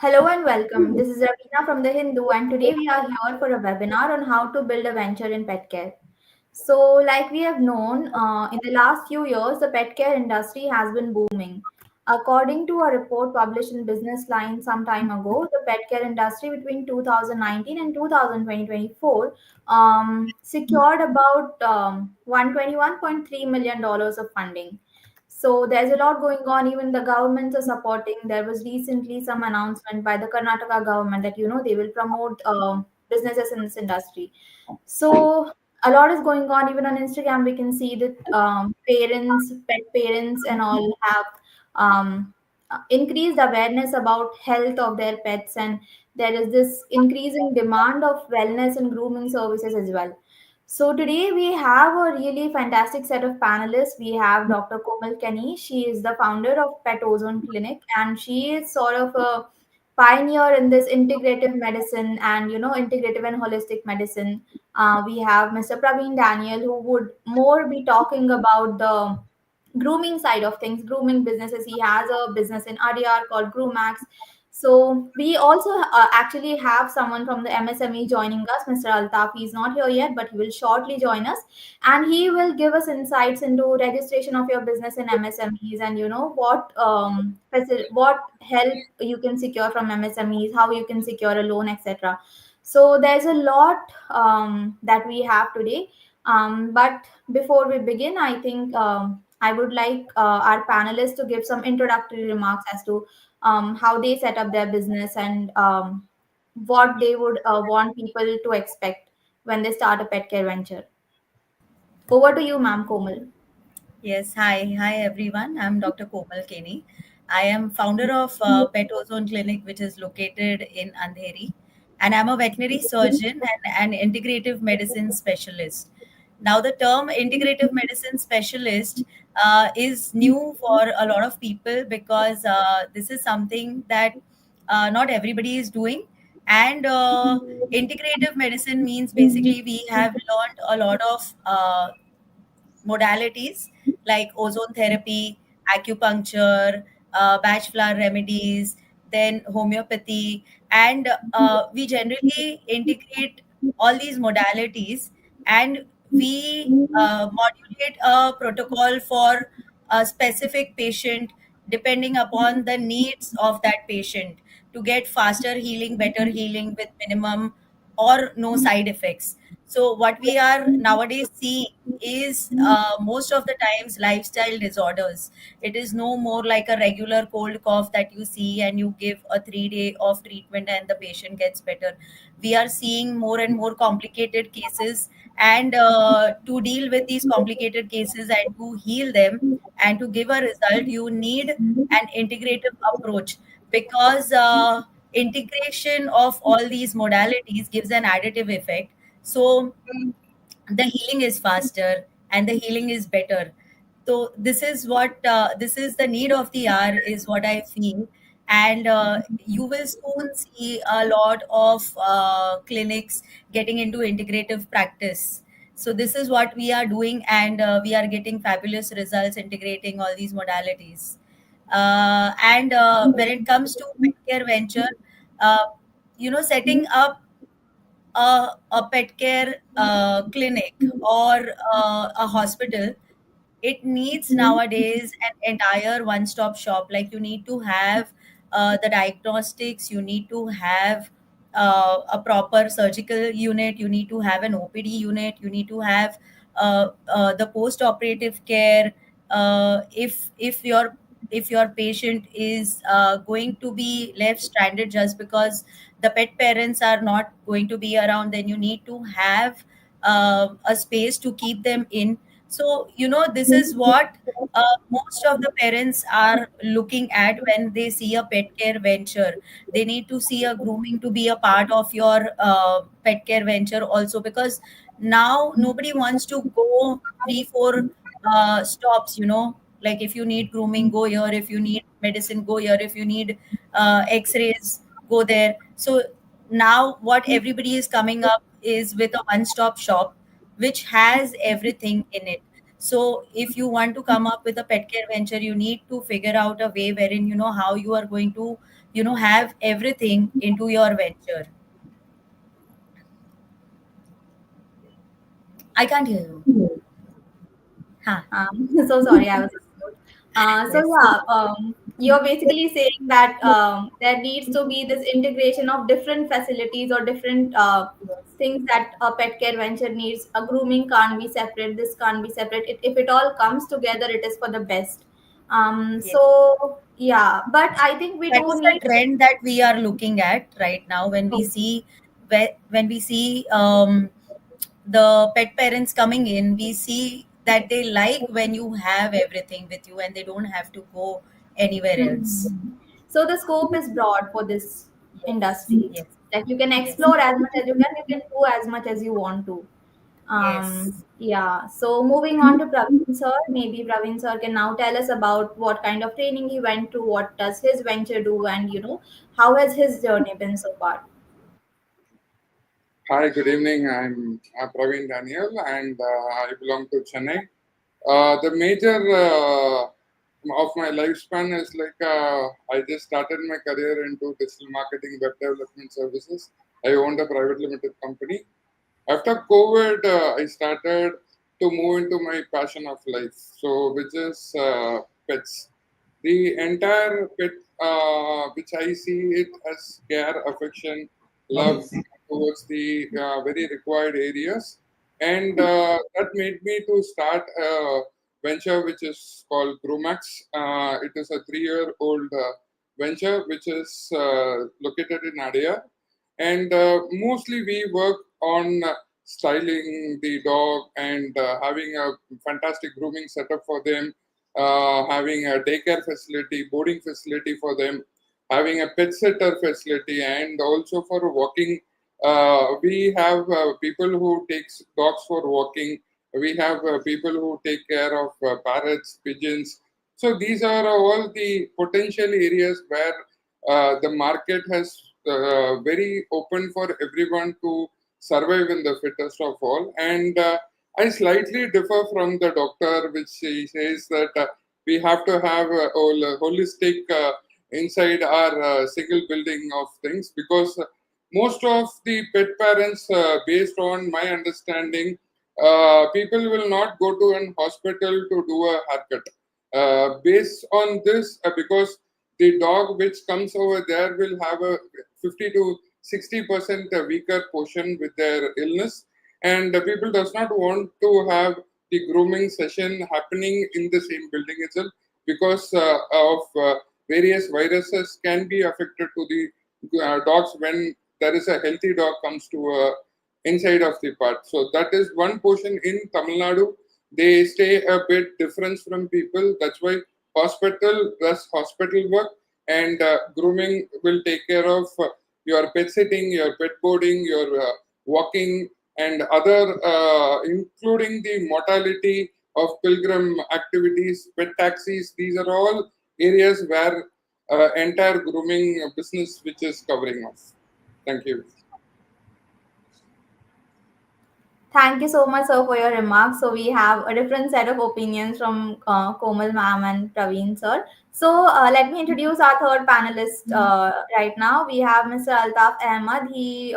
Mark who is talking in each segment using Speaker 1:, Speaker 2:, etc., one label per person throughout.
Speaker 1: Hello and welcome. This is Ravina from the Hindu, and today we are here for a webinar on how to build a venture in pet care. So, like we have known, in the last few years, the pet care industry has been booming. According to a report published in Business Line some time ago, the pet care industry between 2019 and 2024 secured about $121.3 million dollars of funding. So there's a lot going on. Even the governments are supporting. There was recently some announcement by the Karnataka government that they will promote businesses in this industry. So a lot is going on. Even on Instagram, we can see that parents, pet parents, and all have increased awareness about health of their pets, and there is this increasing demand of wellness and grooming services as well. So today we have a really fantastic set of panelists. We have Dr. Komal Kenny. She is the founder of Pet Ozone Clinic, and she is sort of a pioneer in this integrative medicine and integrative and holistic medicine. We have Mr. Praveen Daniel, who would more be talking about the grooming side of things, grooming businesses. He has a business in Adyar called Groomax. So we also actually have someone from the MSME joining us, Mr. Altaf. He's not here yet, but he will shortly join us, and he will give us insights into registration of your business in MSMEs, and what help you can secure from MSMEs, how you can secure a loan, etc. So there's a lot that we have today. But before we begin, I think I would like our panelists to give some introductory remarks as to how they set up their business and what they would want people to expect when they start a pet care venture. Over to you, ma'am Komal.
Speaker 2: Yes, hi. Hi, everyone. I'm Dr. Komal Kenny. I am founder of Pet Ozone Clinic, which is located in Andheri. And I'm a veterinary surgeon and an integrative medicine specialist. Now, the term integrative medicine specialist is new for a lot of people because this is something that not everybody is doing. And integrative medicine means basically we have learned a lot of modalities like ozone therapy, acupuncture, batch flower remedies, then homeopathy, and we generally integrate all these modalities and we modulate a protocol for a specific patient depending upon the needs of that patient to get faster healing, better healing with minimum or no side effects. So, what we are nowadays seeing is most of the times lifestyle disorders. It is no more like a regular cold cough that you see and you give a 3 day of treatment and the patient gets better. We are seeing more and more complicated cases, and to deal with these complicated cases and to heal them and to give a result, you need an integrative approach because integration of all these modalities gives an additive effect. So the healing is faster and the healing is better. So this is the need of the hour is what I feel. And you will soon see a lot of clinics getting into integrative practice. So this is what we are doing, and we are getting fabulous results integrating all these modalities. And when it comes to pet care venture, uh, setting up a pet care clinic or a hospital, it needs nowadays an entire one stop shop. Like you need to have the diagnostics, you need to have a proper surgical unit, you need to have an OPD unit, you need to have the post operative care. If your patient is going to be left stranded just because the pet parents are not going to be around, then you need to have a space to keep them in. So, this is what most of the parents are looking at when they see a pet care venture. They need to see a grooming to be a part of your pet care venture also, because now nobody wants to go three, four stops, like if you need grooming, go here. If you need medicine, go here. If you need x-rays, go there. So now what everybody is coming up is with a one-stop shop which has everything in it. So if you want to come up with a pet care venture, you need to figure out a way wherein you know how you are going to, you know, have everything into your venture. I can't hear you. Huh.
Speaker 1: So sorry, I was on mute. So
Speaker 2: Yes.
Speaker 1: yeah, you're basically saying that there needs to be this integration of different facilities or different things that a pet care venture needs. A grooming can't be separate. This can't be separate. If it all comes together, it is for the best.
Speaker 2: Yes.
Speaker 1: So yeah, but I think we
Speaker 2: That
Speaker 1: do
Speaker 2: is the
Speaker 1: need.
Speaker 2: trend that we are looking at right now when we see when we see the pet parents coming in, we see that they like when you have everything with you and they don't have to go anywhere else.
Speaker 1: Mhm. So the scope is broad for this
Speaker 2: Yes,
Speaker 1: industry.
Speaker 2: yes,
Speaker 1: Like you can
Speaker 2: yes,
Speaker 1: explore as much as you can do as much as you want to.
Speaker 2: yes.
Speaker 1: Yeah. So moving on to Praveen sir, maybe Praveen sir can now tell us about what kind of training he went to, what does his venture do, and how has his journey been so far?
Speaker 3: Hi, good evening. I'm Praveen Daniel and I belong to Chennai. The major of my lifespan is I just started my career into digital marketing, web development services. I owned a private limited company. After COVID, I started to move into my passion of life, so which is pets. The entire pet, which I see it as care, affection, love towards the very required areas, and that made me to start a venture which is called Gromax. It is a 3-year-old venture which is located in Adia, and mostly we work on styling the dog and having a fantastic grooming setup for them, having a daycare facility, boarding facility for them, having a pet sitter facility, and also for walking. We have people who takes dogs for walking. We have people who take care of parrots, pigeons. So these are all the potential areas where the market has very open for everyone to survive in the fittest of all. And I slightly differ from the doctor, which he says that we have to have a holistic inside our single building of things, because most of the pet parents, based on my understanding, people will not go to an hospital to do a haircut. Based on this, because the dog which comes over there will have a 50 to 60% weaker portion with their illness, and people does not want to have the grooming session happening in the same building itself, because of various viruses can be affected to the dogs when there is a healthy dog comes to inside of the part. So that is one portion in Tamil Nadu. They stay a bit different from people. That's why hospital plus hospital work, and grooming will take care of your pet sitting, your pet boarding, your walking, and other, including the mortality of pilgrim activities, pet taxis. These are all areas where entire grooming business which is covering off. Thank you.
Speaker 1: Thank you so much, sir, for your remarks. So we have a different set of opinions from Komal ma'am and Praveen sir. So let me introduce our third panelist right now. We have Mr. Altaf Ahmad. He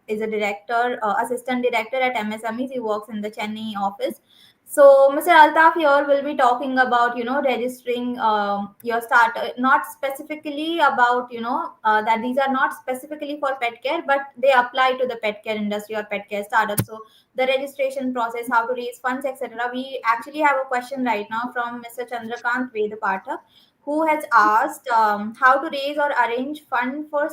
Speaker 1: is a director, assistant director at MSMEs. He works in the Chennai office. So Mr. Altaf here will be talking about registering your startup, not specifically about that these are not specifically for pet care, but they apply to the pet care industry or pet care startup. So the registration process, how to raise funds, etc. We actually have a question right now from Mr. Chandrakant Vedapathak, who has asked how to raise or arrange fund for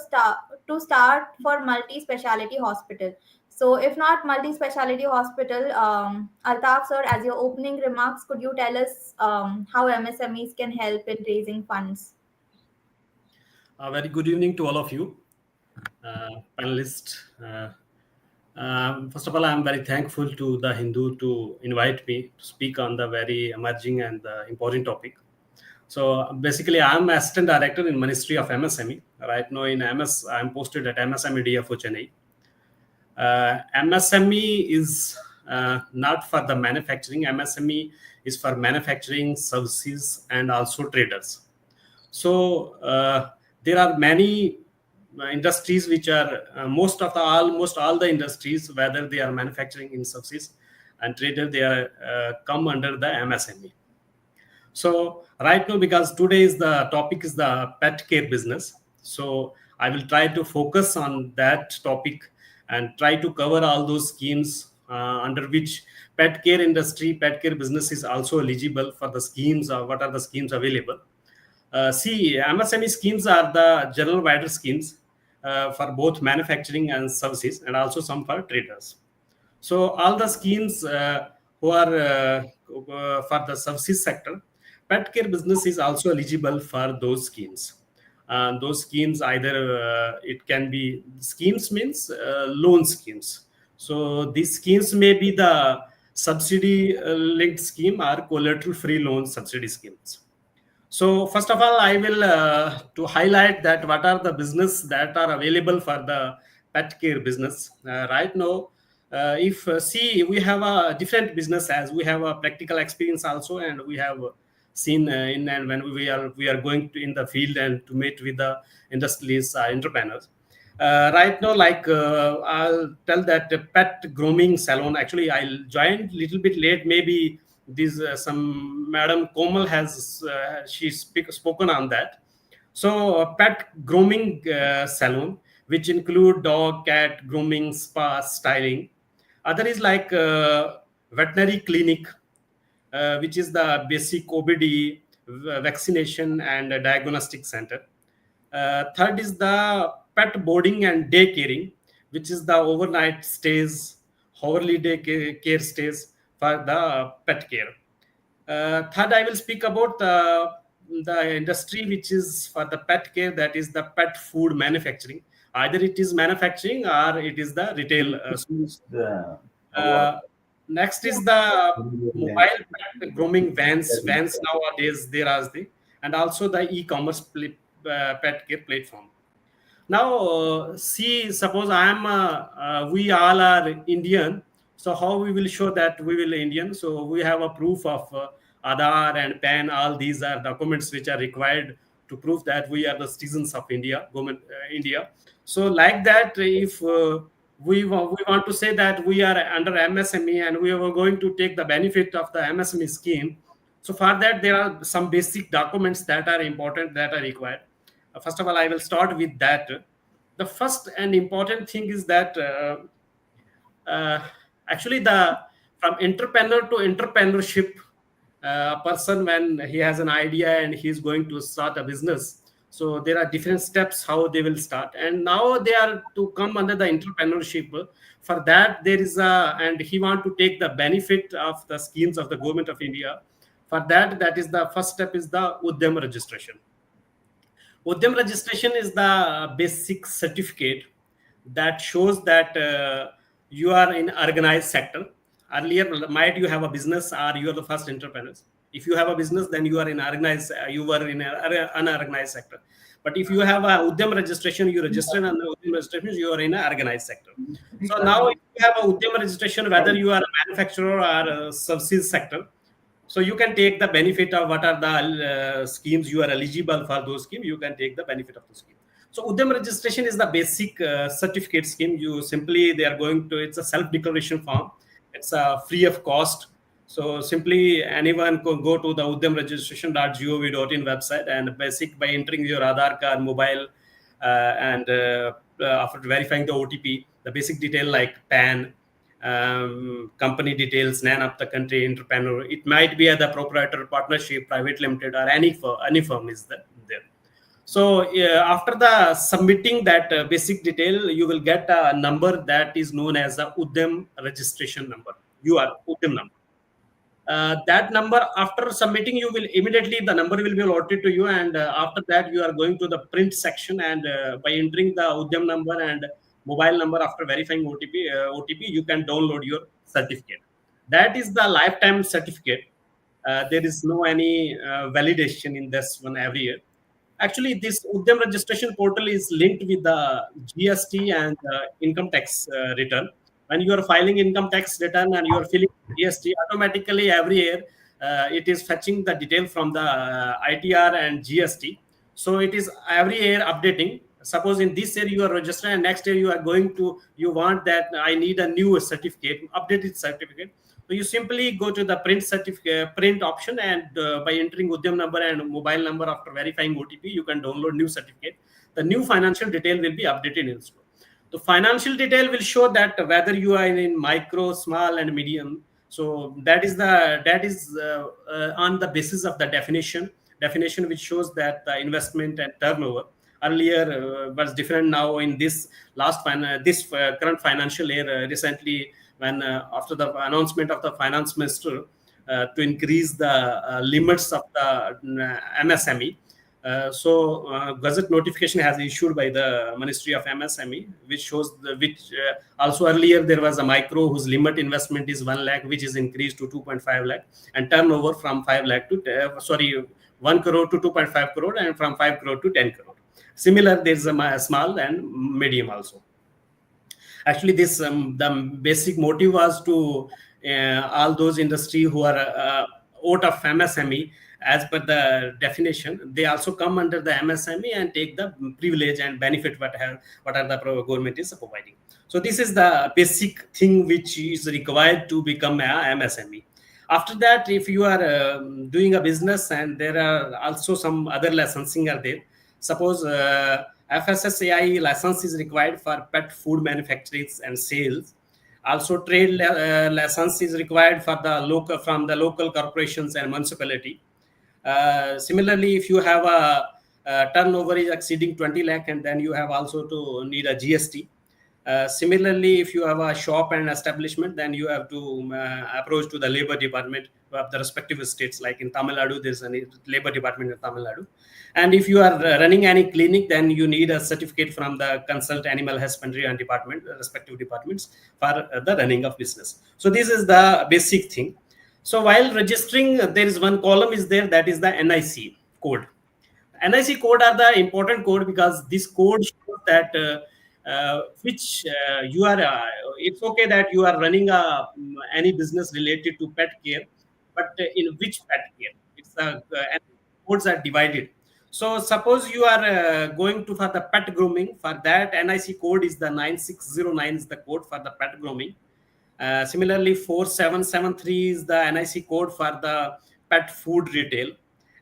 Speaker 1: to start for multi-speciality hospital. So, if not multi-speciality hospital, Altaf sir, as your opening remarks, could you tell us how MSMEs can help in raising funds?
Speaker 4: A very good evening to all of you, panelists. First of all, I'm very thankful to the Hindu to invite me to speak on the very emerging and important topic. So basically, I'm assistant director in Ministry of MSME. Right now in MS, I'm posted at MSME DFO Chennai. MSME is not for the manufacturing. MSME is for manufacturing, services, and also traders. So there are many industries which are almost all the industries, whether they are manufacturing, in services and trader, they are come under the MSME. So right now, because today is the topic is the pet care business, so I will try to focus on that topic and try to cover all those schemes under which pet care business is also eligible for the schemes, or what are the schemes available. See, MSME schemes are the general wider schemes for both manufacturing and services, and also some for traders. So all the schemes who are for the services sector, pet care business is also eligible for those schemes. Those schemes, either it can be schemes means loan schemes. So these schemes may be the subsidy linked scheme or collateral free loan subsidy schemes. So first of all, I will to highlight that what are the business that are available for the pet care business right now. If see, we have a different business, as we have a practical experience also, and we have seen in and when we are going to in the field and to meet with the industries entrepreneurs. Right now, like I'll tell that the pet grooming salon. Actually, I'll join little bit late. Maybe this some Madam Komal has spoken on that. So pet grooming salon, which include dog, cat grooming, spa, styling. Other is like veterinary clinic, which is the basic OBD, vaccination and diagnostic center. Third is the pet boarding and day caring, which is the overnight stays, hourly care stays for the pet care. Third, I will speak about the industry which is for the pet care, that is the pet food manufacturing. Either it is manufacturing or it is the retail. Uh, Next is the mobile pet grooming vans. Vans nowadays there are and also the e-commerce pet care platform. Now, see, suppose we all are Indian. So how we will show that we will Indian? So we have a proof of Aadhaar and PAN. All these are documents which are required to prove that we are the citizens of India, government India. So like that, if we want to say that we are under MSME and we are going to take the benefit of the MSME scheme. So for that, there are some basic documents that are important, that are required. First of all, I will start with that. The first and important thing is that uh, actually the from entrepreneur to entrepreneurship, person when he has an idea and he's going to start a business, so there are different steps how they will start, and now they are to come under the entrepreneurship. For that, there is a, and he want to take the benefit of the schemes of the government of India. For that, that is the first step is the Udyam registration. Udyam registration is the basic certificate that shows that you are in organized sector. Earlier, might you have a business or you are the first entrepreneurs. If you have a business, then you are in organized. You were in an unorganized sector. But if you have a Udyam registration, you register on the Udyam registration, you are in an organized sector. So now, if you have a Udyam registration, whether you are a manufacturer or a services sector, so you can take the benefit of what are the schemes you are eligible for. Those schemes you can take the benefit of the scheme. So Udyam registration is the basic certificate scheme. You simply, they are going to, it's a self declaration form. It's free of cost. So simply anyone can go to the udyamregistration.gov.in website and basic by entering your Aadhaar card, mobile, and after verifying the OTP, the basic detail like PAN, company details, name of the country, entrepreneur. It might be the proprietor, partnership, private limited, or any firm is there. So after the submitting that basic detail, you will get a number that is known as the Udyam registration number. You are Udyam number. That number, after submitting, you will immediately, the number will be allotted to you, and after that you are going to the print section, and by entering the Udyam number and mobile number, after verifying OTP, you can download your certificate. That is the lifetime certificate. There is no any validation in this one every year. Actually, this Udyam registration portal is linked with the GST and income tax return. When you are filing income tax return and you are filling GST, automatically every year it is fetching the detail from the ITR and GST. So it is every year updating. Suppose in this year you are registered and next year you are going to, you want that I need a new certificate, updated certificate. So you simply go to the print certificate, print option, and by entering Udyam number and mobile number after verifying OTP, you can download new certificate. The new financial detail will be updated in store. The financial detail will show that whether you are in micro, small, and medium. So that is on the basis of the definition which shows that the investment and turnover earlier was different. Now in this this current financial year, recently, when after the announcement of the finance minister to increase the limits of the MSME, gazette notification has issued by the Ministry of MSME, which shows which also earlier there was a micro whose limit investment is 1 lakh, which is increased to 2.5 lakh, and turnover from 5 lakh to 1 crore to 2.5 crore, and from 5 crore to 10 crore. Similar, there's a small and medium also. Actually, this the basic motive was to all those industry who are out of MSME, as per the definition, they also come under the MSME and take the privilege and benefit what are the government is providing. So this is the basic thing which is required to become a MSME. After that, if you are doing a business, and there are also some other licensing are there. Suppose FSSAI license is required for pet food manufacturing and sales. Also, trade license is required for the local corporations and municipality. Similarly, if you have a turnover is exceeding 20 lakh, and then you have also to need a GST. Similarly, if you have a shop and establishment, then you have to approach to the labor department of the respective states. Like in Tamil Nadu, there's a labor department in Tamil Nadu. And if you are running any clinic, then you need a certificate from the consult animal husbandry and department, respective departments, for the running of business. So this is the basic thing. So while registering, there is one column is there, that is the NIC code. NIC code are the important code, because this code shows that which you are. It's okay that you are running any business related to pet care, but in which pet care? It's and codes are divided. So suppose you are going to for the pet grooming. For that, NIC code is the 9609 is the code for the pet grooming. Similarly, 4773 is the NIC code for the pet food retail,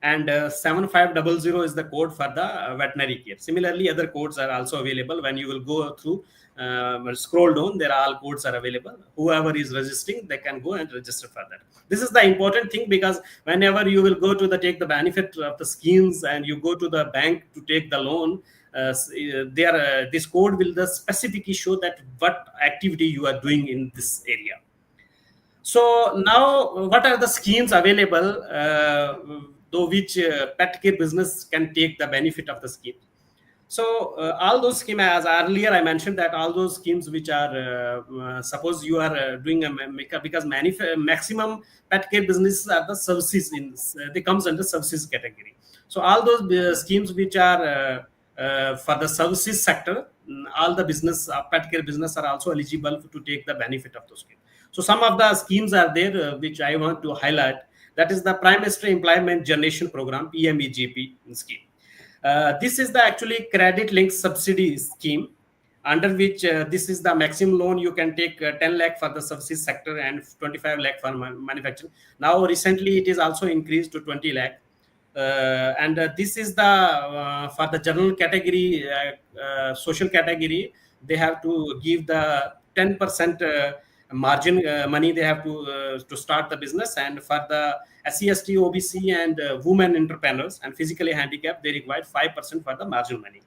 Speaker 4: and 7500 is the code for the veterinary care. Similarly, other codes are also available. When you will go through, scroll down, there are all codes are available. Whoever is registering, they can go and register for that. This is the important thing, because whenever you will go to take the benefit of the schemes, and you go to the bank to take the loan, this code will specifically show that what activity you are doing in this area. So now, what are the schemes available, though which pet care business can take the benefit of the scheme? So all those schemes, as earlier I mentioned, that all those schemes which are suppose you are doing because maximum pet care businesses are the services they comes under services category. So all those schemes which are for the services sector, all the business pet care business are also eligible to take the benefit of those schemes. So some of the schemes are there which I want to highlight. That is the Prime Minister Employment Generation Program, PMEGP scheme. This is the actually credit linked subsidy scheme, under which this is the maximum loan you can take 10 lakh for the services sector and 25 lakh for manufacturing. Now recently it is also increased to 20 lakh. And this is the for the general category, social category, they have to give the 10% margin money they have to start the business. And for the SC/ST, OBC, and women entrepreneurs and physically handicapped, they require 5% for the margin money.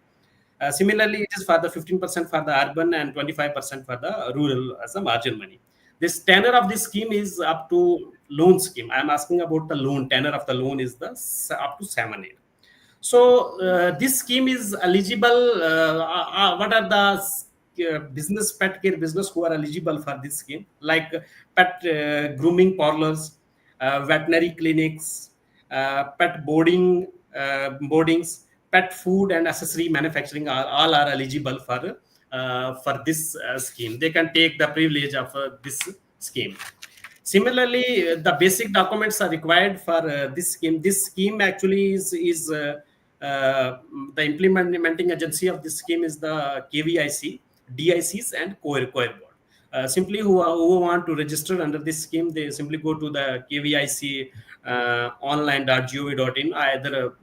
Speaker 4: Similarly, it is for the 15% for the urban and 25% for the rural as a margin money. This tenor of this scheme is up to loan scheme. I am asking about the loan. Tenor of the loan is the up to 7 years. So this scheme is eligible. What are the business pet care business who are eligible for this scheme? Like pet grooming parlors, veterinary clinics, pet boardings, pet food and accessory manufacturing all are eligible for this scheme. They can take the privilege of this scheme. Similarly, the basic documents are required for this scheme. This scheme actually uh, the implementing agency of this scheme is the KVIC, DICs, and COIR board. Simply, who want to register under this scheme, they simply go to the KVIC online.gov.in, either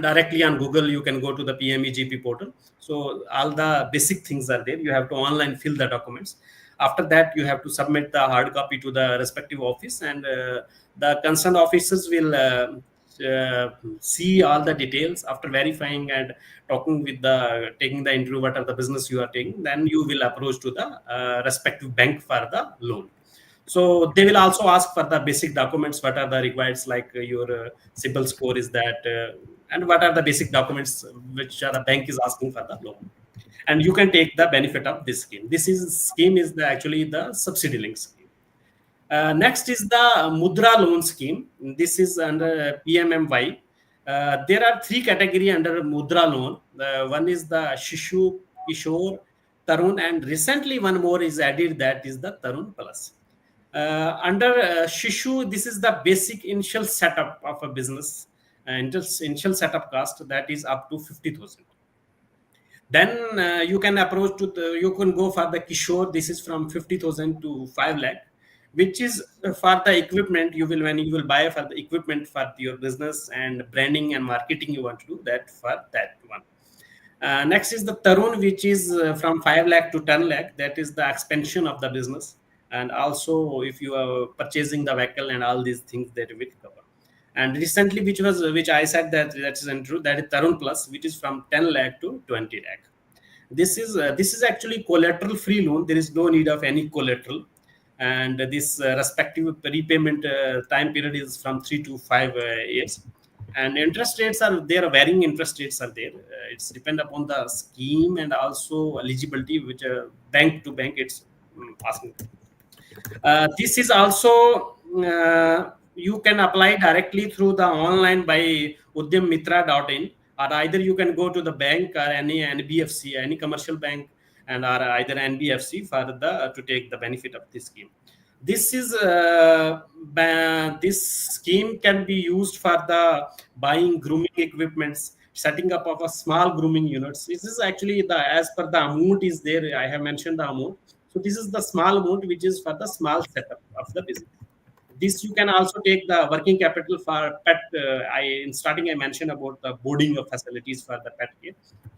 Speaker 4: directly on Google. You can go to the PMEGP portal. So all the basic things are there. You have to online fill the documents. After that, you have to submit the hard copy to the respective office, and the concerned officers will see all the details. After verifying and talking with the taking the interview, what are the business you are taking, then you will approach to the respective bank for the loan. So they will also ask for the basic documents, what are the required, like your CIBIL score is that, and what are the basic documents which the bank is asking for the loan. And you can take the benefit of this scheme. This is scheme is the actually the subsidy link scheme. Next is the Mudra loan scheme. This is under PMMY. There are three category under Mudra loan. One is the Shishu, Kishore, Tarun, and recently one more is added, that is the Tarun Plus. Under Shishu, this is the basic initial setup of a business, initial setup cost that is up to 50,000. Then you can approach to you can go for the Kishore. This is from 50,000 to 5 lakh, which is for the equipment. You will, when you will buy for the equipment for your business and branding and marketing, you want to do that for that one. Next is the Tarun, which is from 5 lakh to 10 lakh. That is the expansion of the business. And also, if you are purchasing the vehicle and all these things, that will cover. And recently, which I said that is untrue, that is Tarun Plus, which is from 10 lakh to 20 lakh. This is actually collateral free loan. There is no need of any collateral, and this respective repayment time period is from 3 to 5 years. And interest rates are there, varying interest rates are there. It's depend upon the scheme and also eligibility, which bank to bank it's asking. This is also you can apply directly through the online by udyammitra.in, or either you can go to the bank or any NBFC, any commercial bank, and or either NBFC for the to take the benefit of this scheme. This is this scheme can be used for the buying grooming equipments, setting up of a small grooming units. This is actually the, as per the amount is there. I have mentioned the amount. So this is the small amount which is for the small setup of the business. This you can also take the working capital for pet. In starting I mentioned about the boarding of facilities for the pet care.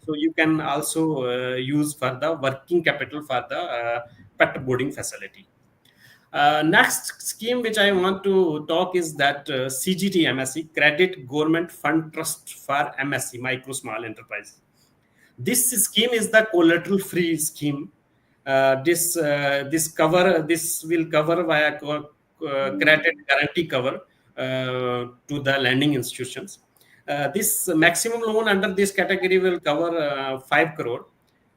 Speaker 4: So you can also use for the working capital for the pet boarding facility. Next scheme which I want to talk is that CGT MSC, Credit Government Fund Trust for MSC, Micro Small Enterprise. This scheme is the collateral free scheme. This will cover via credit guarantee cover to the lending institutions. This maximum loan under this category will cover 5 crore,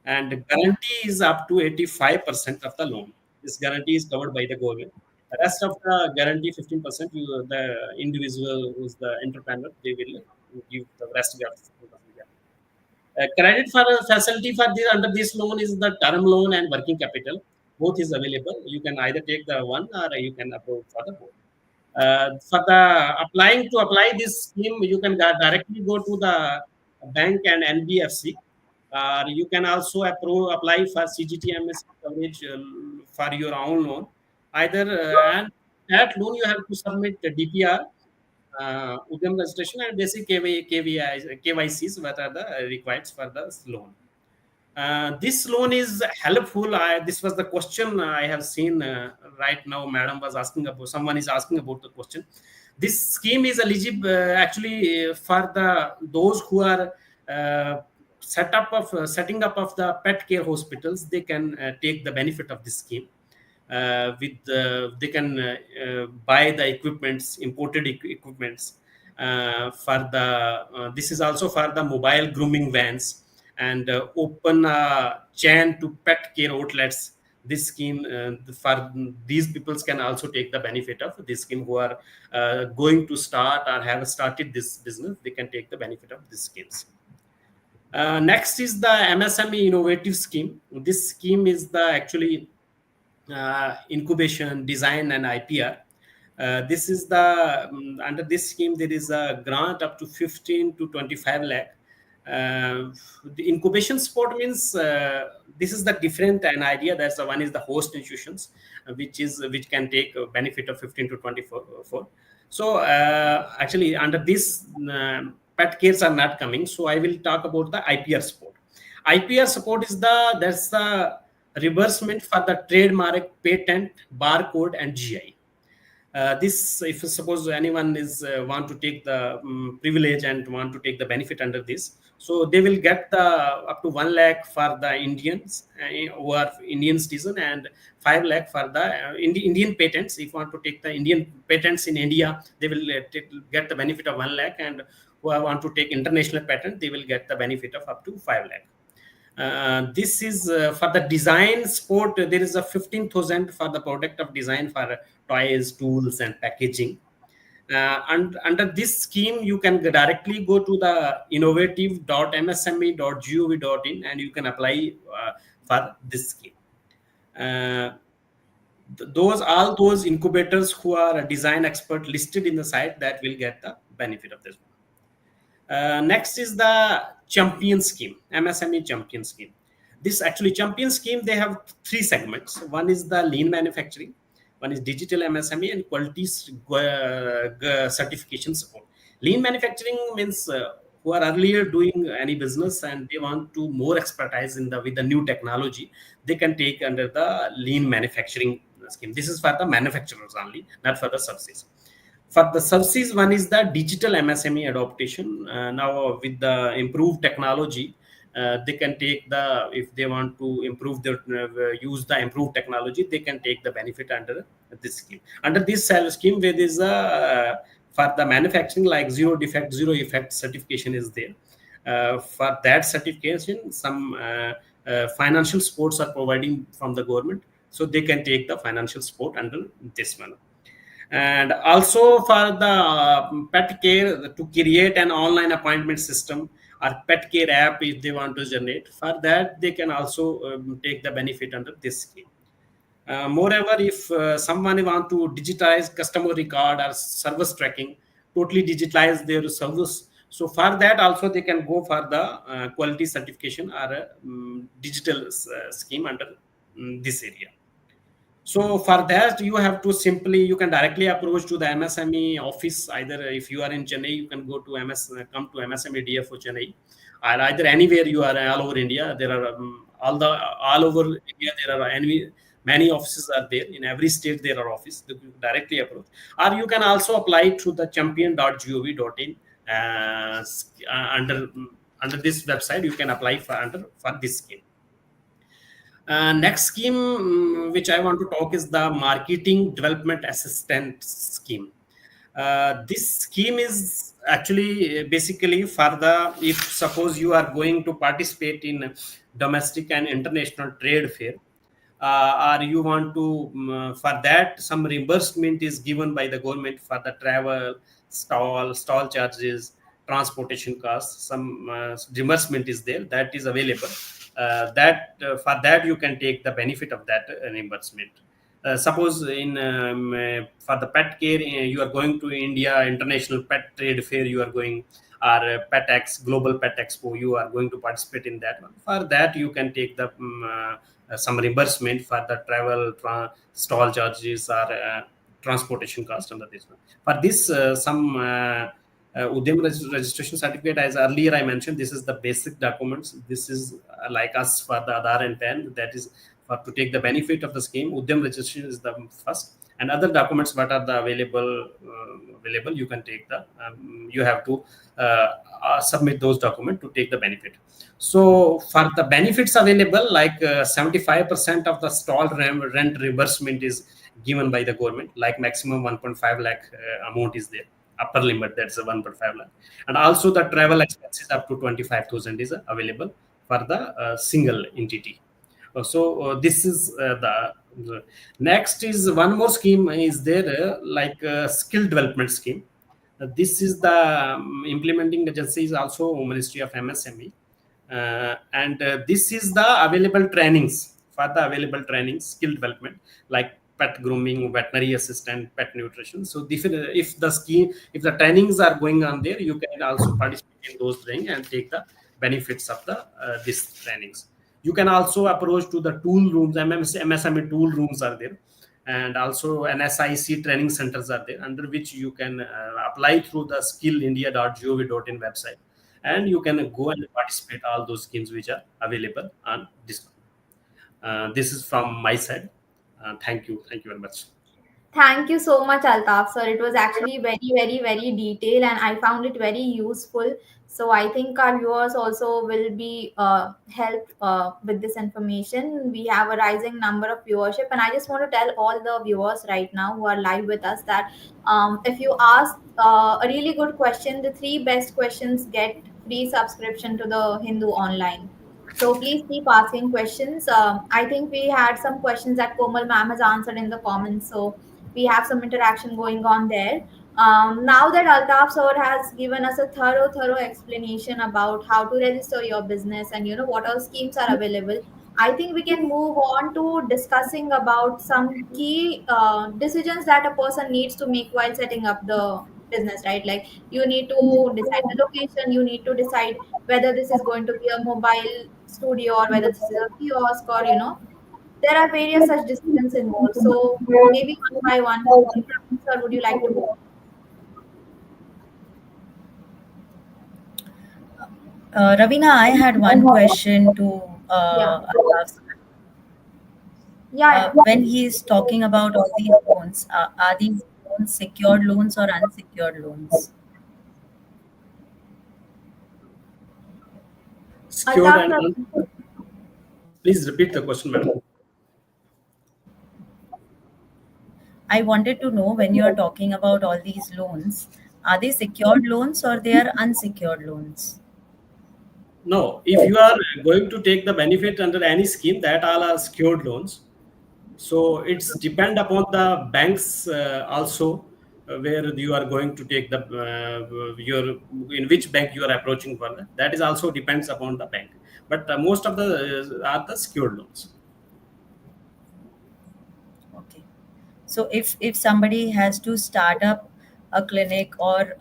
Speaker 4: and guarantee is up to 85% of the loan. This guarantee is covered by the government. The rest of the guarantee, 15%, the individual who's the entrepreneur, they will give the rest of the 15%. Credit for a facility for this under this loan is the term loan and working capital. Both is available. You can either take the one or you can approve for the both. For the applying to apply this scheme, you can directly go to the bank and NBFC. You can also apply for CGTMS coverage for your own loan. Either and that loan you have to submit the DPR, Udyam registration, and basic KYCs, what are the required for the loan. This loan is helpful. This was the question I have seen right now. Madam was asking about. Someone is asking about the question. This scheme is eligible actually for the those who are setting up of the pet care hospitals. They can take the benefit of this scheme. They can buy the equipments, imported equipments for the. This is also for the mobile grooming vans, and open chain to pet care outlets. This scheme for these peoples can also take the benefit of this scheme, who are going to start or have started this business. They can take the benefit of these schemes. Next is the MSME innovative scheme. This scheme is the actually incubation, design, and IPR. This is the under this scheme there is a grant up to 15 to 25 lakh. The incubation support means this is the different an idea. That's the one is the host institutions, which can take benefit of 15 to 24. So actually under this pet cares are not coming. So I will talk about the IPR support. IPR support is that's the reimbursement for the trademark, patent, barcode, and GI. This, if suppose anyone is want to take the privilege and want to take the benefit under this, so they will get the up to 1 lakh for the Indians who are Indian citizen, and 5 lakh for the Indian patents. If you want to take the Indian patents in India, they will get the benefit of 1 lakh, and who want to take international patent, they will get the benefit of up to 5 lakh. This is for the design sport. There is a 15,000 for the product of design for toys, tools, and packaging. And under this scheme, you can directly go to the innovative.msme.gov.in and you can apply for this scheme. Uh, those all those incubators who are a design expert listed in the site that will get the benefit of this. Next is the champion scheme, MSME champion scheme. This actually champion scheme, they have three segments. One is the lean manufacturing, one is digital MSME, and quality certification support. Lean manufacturing means who are earlier doing any business and they want to more expertise in the with the new technology, they can take under the lean manufacturing scheme. This is for the manufacturers only, not for the subsidies. For the services, one is the digital MSME adaptation. Now, with the improved technology, they can take the if they want to improve their use the improved technology, they can take the benefit under this scheme. Under this scheme, where there is a for the manufacturing like zero defect, zero effect certification is there. For that certification, some financial supports are providing from the government, so they can take the financial support under this one. And also for the pet care, to create an online appointment system or pet care app if they want to generate, for that they can also take the benefit under this scheme. Moreover, if someone want to digitize customer record or service tracking, totally digitalize their service, so for that also they can go for the quality certification or digital scheme under this area. So for that, you have to simply, you can directly approach to the MSME office. Either if you are in Chennai, you can go to come to MSME DFO Chennai, or either anywhere you are all over India. There are all over India. There are many offices are there. In every state there are offices. You directly approach, or you can also apply through the champion.gov.in under this website. You can apply for this scheme. Next scheme which I want to talk is the marketing development assistant scheme. This scheme is actually basically for the, if suppose you are going to participate in domestic and international trade fair, or you want to for that some reimbursement is given by the government for the travel, stall charges, transportation costs, some reimbursement is there that is available. For that you can take the benefit of that reimbursement. Suppose in for the pet care, you are going to India International Pet Trade Fair, you are going, or PetX Global Pet Expo, you are going to participate in that one. For that, you can take the some reimbursement for the travel, stall charges, or transportation cost under this one. For this, some Udyam registration certificate, as earlier I mentioned, this is the basic documents. This is like us for the Aadhaar and PAN. That is for to take the benefit of the scheme. Udyam registration is the first, and other documents what are the available. You can take the. You have to submit those documents to take the benefit. So for the benefits available, like 75% of the stall rent reimbursement is given by the government. Like maximum 1.5 lakh amount is there. Upper limit, that's a 1.5 lakh, and also the travel expenses up to 25,000 is available for the single entity. This is the next is one more scheme is there, like skill development scheme. This is the implementing agency is also Ministry of MSME, and this is the available trainings for the available training, skill development, like pet grooming, veterinary assistant, pet nutrition. So if the scheme, if the trainings are going on there, you can also participate in those training and take the benefits of the these trainings. You can also approach to the tool rooms. MSME tool rooms are there, and also NSIC training centers are there, under which you can apply through the skillindia.gov.in website, and you can go and participate all those schemes which are available on this. This is from my side. Thank you very much.
Speaker 1: Thank you so much, Altaf sir. It was actually very, very, very detailed, and I found it very useful. So I think our viewers also will be helped with this information. We have a rising number of viewership, and I just want to tell all the viewers right now who are live with us that if you ask a really good question, the three best questions get free subscription to the Hindu Online. So please keep asking questions. I think we had some questions that Komal ma'am has answered in the comments. So we have some interaction going on there. Now that Altaf sir has given us a thorough explanation about how to register your business and what all schemes are available, I think we can move on to discussing about some key decisions that a person needs to make while setting up the business. Right, like you need to decide the location, you need to decide whether this is going to be a mobile studio or whether this is a kiosk, or there are various such decisions involved. So maybe one by one, sir, would you like to go?
Speaker 2: Ravina, I had one question to
Speaker 1: Yeah,
Speaker 2: Altaf.
Speaker 1: yeah,
Speaker 2: When he is talking about all these loans, are these loans secured loans or unsecured loans?
Speaker 1: yeah.
Speaker 4: Secured
Speaker 1: Altaf
Speaker 4: and
Speaker 1: sir,
Speaker 4: please repeat the question, madam.
Speaker 2: I wanted to know, when you are talking about all these loans, are they secured loans or they are unsecured loans?
Speaker 4: No, if you are going to take the benefit under any scheme, that all are secured loans. So it's depend upon the banks also, where you are going to take the your, in which bank you are approaching for that. That is also depends upon the bank. But most of the are the secured loans.
Speaker 2: Okay. So if somebody has to start up a clinic, or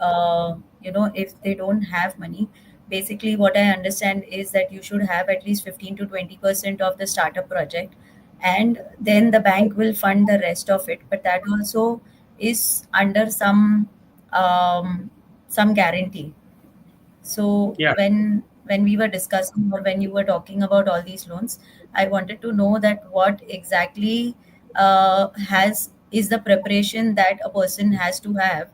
Speaker 2: if they don't have money, basically what I understand is that you should have at least 15 to 20% of the startup project, and then the bank will fund the rest of it. But that also is under um, some guarantee. So
Speaker 4: Yeah.
Speaker 2: when we were discussing, or when you were talking about all these loans, I wanted to know that what exactly has is the preparation that a person has to have,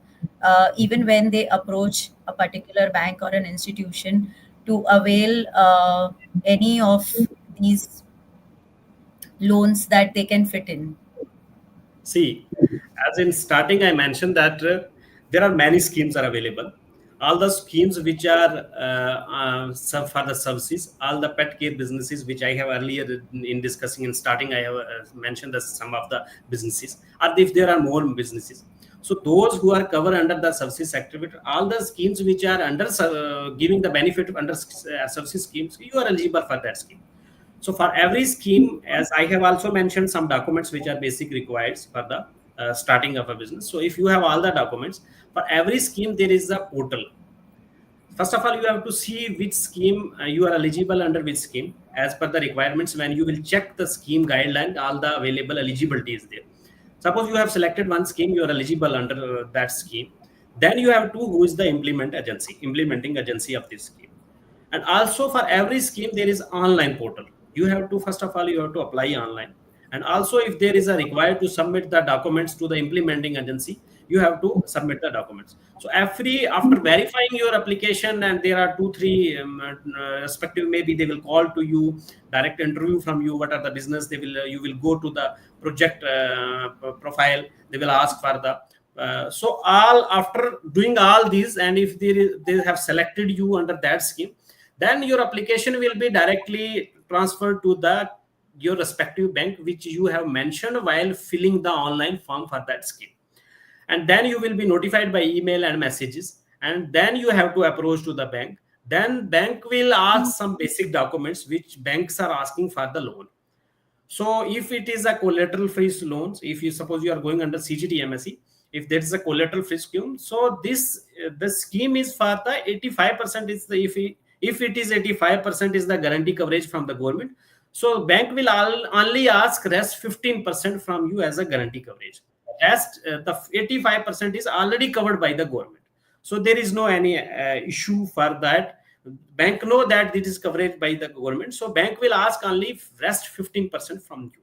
Speaker 2: even when they approach a particular bank or an institution to avail any of these loans that they can fit in.
Speaker 4: See, as in starting, I mentioned that there are many schemes are available. All the schemes which are for the services, all the pet care businesses, which I have earlier in discussing in starting, I have mentioned that some of the businesses, or if there are more businesses. So those who are covered under the services sector, with all the schemes which are under giving the benefit under services schemes, you are eligible for that scheme. So for every scheme, as I have also mentioned, some documents which are basic requires for the starting of a business. So if you have all the documents, for every scheme there is a portal. First of all, you have to see which scheme you are eligible under which scheme. As per the requirements, when you will check the scheme guideline, all the available eligibility is there. Suppose you have selected one scheme, you are eligible under that scheme. Then you have to who is the implementing agency of this scheme. And also for every scheme there is online portal. You have to, first of all, you have to apply online. And also if there is a required to submit the documents to the implementing agency, you have to submit the documents. So every, after verifying your application, and there are 2 3 respective, maybe they will call to you, direct interview from you, what are the business, they will you will go to the project profile, they will ask for the so all, after doing all these, and if they have selected you under that scheme, then your application will be directly transferred to the your respective bank which you have mentioned while filling the online form for that scheme. And then you will be notified by email and messages, and then you have to approach to the bank. Then bank will ask some basic documents which banks are asking for the loan. So if it is a collateral free loans, if you suppose you are going under CGT MSE, if there is a collateral free scheme, so this the scheme is for the 85% is the, if it is 85% is the guarantee coverage from the government, so bank will only ask rest 15% from you as a guarantee coverage. Rest the 85% is already covered by the government. So there is no any issue for that. Bank know that it is coverage by the government, so bank will ask only rest 15% from you.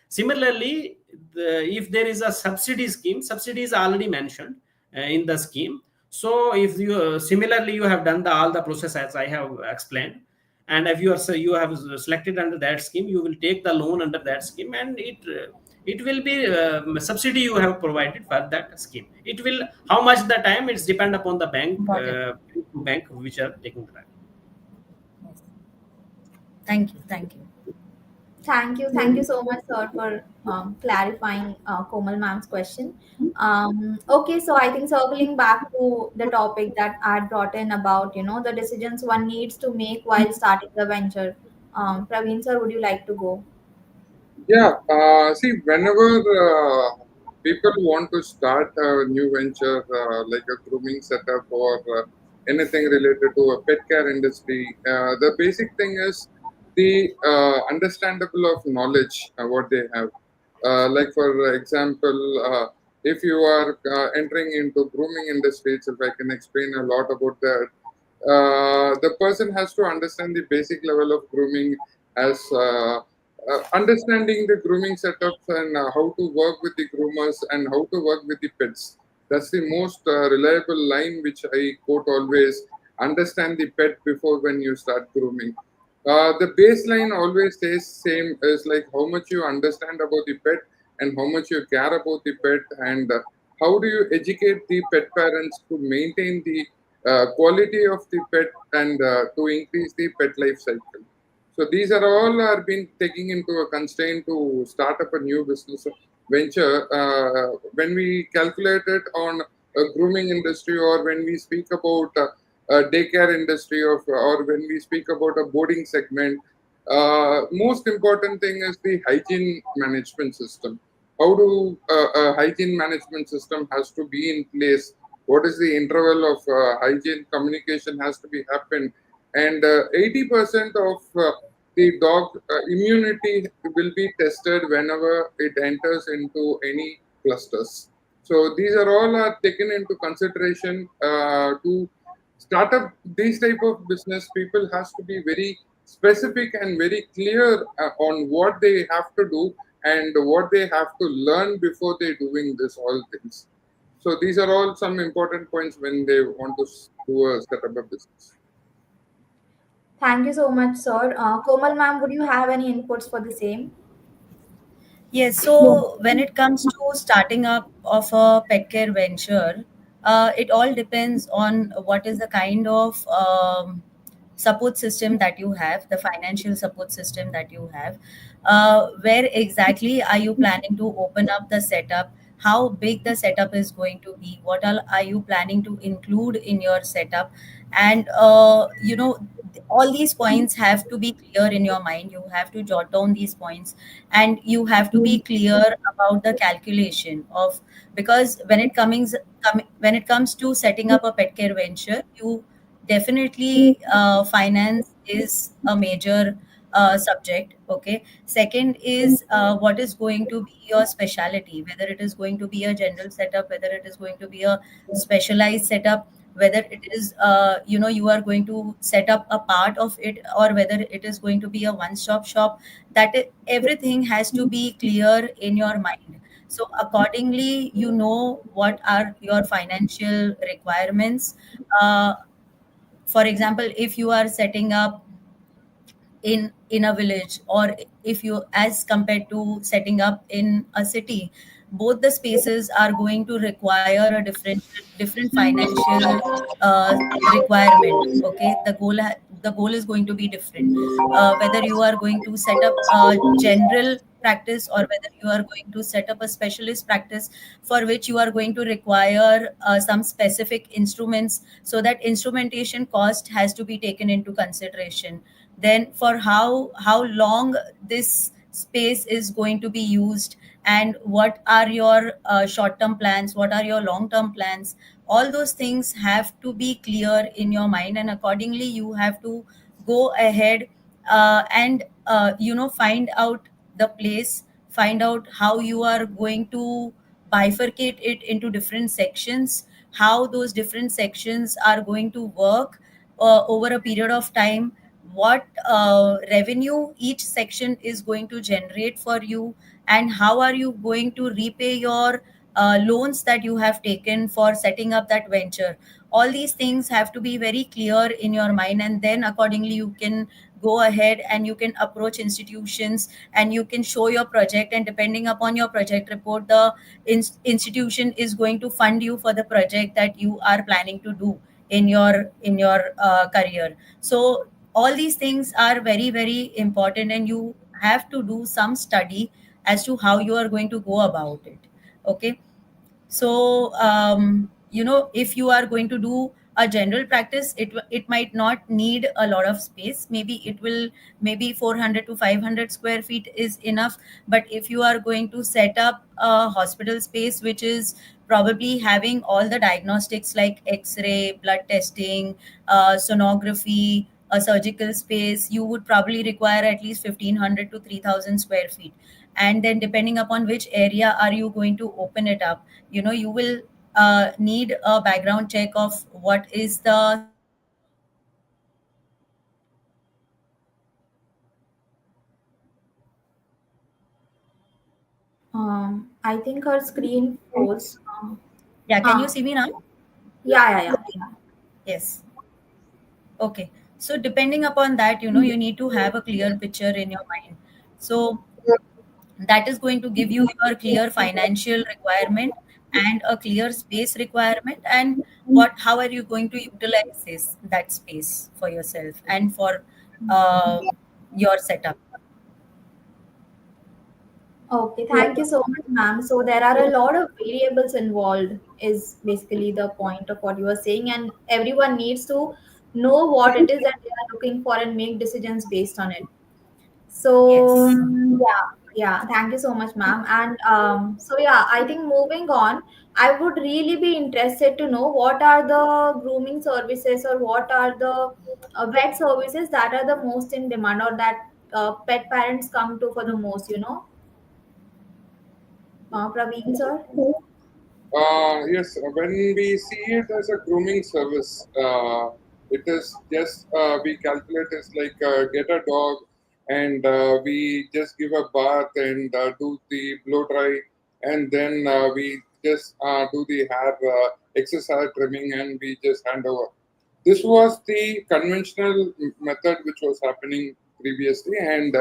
Speaker 4: Similarly, if there is a subsidy scheme, subsidy is already mentioned in the scheme. So if you similarly you have done all the process as I have explained, and if you are you have selected under that scheme, you will take the loan under that scheme, and it will be subsidy you have provided for that scheme. It will, how much the time, it's depend upon the
Speaker 2: Got it.
Speaker 4: bank which are taking the time.
Speaker 2: Yes. Thank you. Thank you.
Speaker 1: Thank you so much, sir, for clarifying Komal ma'am's question. Okay, so I think circling back to the topic that I had brought in about, the decisions one needs to make while starting the venture. Praveen, sir, would you like to go?
Speaker 3: Yeah, see, whenever people want to start a new venture like a grooming setup or anything related to a pet care industry, the basic thing is the understandable of knowledge what they have. Like for example, if you are entering into grooming industry itself, I can explain a lot about that. The person has to understand the basic level of grooming as understanding the grooming setups and how to work with the groomers and how to work with the pets. That's the most reliable line which I quote always. Understand the pet before when you start grooming. The baseline always stays same, is like how much you understand about the pet and how much you care about the pet, and how do you educate the pet parents to maintain the quality of the pet and to increase the pet life cycle. So these are all are being taking into a constraint to start up a new business venture. When we calculate it on a grooming industry, or when we speak about a daycare industry, or when we speak about a boarding segment, most important thing is the hygiene management system. How do a hygiene management system has to be in place? What is the interval of hygiene communication has to be happened? And 80% of the dog immunity will be tested whenever it enters into any clusters. So these are all are taken into consideration to start up these type of business. People has to be very specific and very clear on what they have to do and what they have to learn before they doing this all things. So these are all some important points when they want to do a set up a business.
Speaker 1: Thank you so much, sir. Komal ma'am, would you have any inputs for the same?
Speaker 2: Yes, so when it comes to starting up of a pet care venture, it all depends on what is the kind of support system that you have, the financial support system that you have. Where exactly are you planning to open up the setup? How big the setup is going to be? What all are you planning to include in your setup? And all these points have to be clear in your mind. You have to jot down these points, and you have to be clear about the calculation of, because when it comes to setting up a pet care venture, you definitely finance is a major subject. Okay, second is what is going to be your specialty, whether it is going to be a general setup, whether it is going to be a specialized setup, whether it is you are going to set up a part of it, or whether it is going to be a one stop shop. Everything has to be clear in your mind. So accordingly, you know what are your financial requirements. uh, for example, if you are setting up in a village, or if you, as compared to setting up in a city, both the spaces are going to require a different financial uh, requirement. Okay, the goal is going to be different. Whether you are going to set up a general practice, or whether you are going to set up a specialist practice, for which you are going to require some specific instruments, so that instrumentation cost has to be taken into consideration. Then for how long this space is going to be used, and what are your short term plans, what are your long term plans. All those things have to be clear in your mind, and accordingly you have to go ahead and find out the place, find out how you are going to bifurcate it into different sections, how those different sections are going to work over a period of time, what revenue each section is going to generate for you, and how are you going to repay your loans that you have taken for setting up that venture. All these things have to be very clear in your mind, and then accordingly you can go ahead and you can approach institutions and you can show your project, and depending upon your project report, the institution is going to fund you for the project that you are planning to do in your career. So all these things are very very important, and you have to do some study as to how you are going to go about it. Okay. So if you are going to do a general practice, it might not need a lot of space. Maybe it will, maybe 400 to 500 square feet is enough. But if you are going to set up a hospital space which is probably having all the diagnostics like x-ray, blood testing, sonography, a surgical space, you would probably require at least 1500 to 3000 square feet. And then depending upon which area are you going to open it up, you will need a background check of what is the standard of operations of that hospital, what are the guidelines that are being followed, and
Speaker 1: I think her screen froze.
Speaker 2: yeah, can you
Speaker 1: Huh.
Speaker 2: see me now?
Speaker 3: Yeah.
Speaker 1: Yeah.
Speaker 2: Yes. Okay. So depending upon that, you need to have a clear picture in your mind. So that is going to give you your clear financial requirement and a clear space requirement, and what how are you going to utilize that space for yourself and for uh, your setup.
Speaker 1: Okay, thank you so much, ma'am. So there are a lot of variables involved, is basically the point of what you are saying, and everyone needs to know what it is that they are looking for and make decisions based on it. So
Speaker 2: Yes.
Speaker 1: yeah, thank you so much, ma'am. And so yeah, I think moving on, I would really be interested to know what are the grooming services or what are the vet services that are the most in demand or that pet parents come to for the most, Praveen sir.
Speaker 3: Yes, when we see it as a grooming service, it is just we calculate it's like get a dog and we just give a bath and do the blow dry, and then we just do the hair exercise trimming and we just hand over. This was the conventional method which was happening previously, and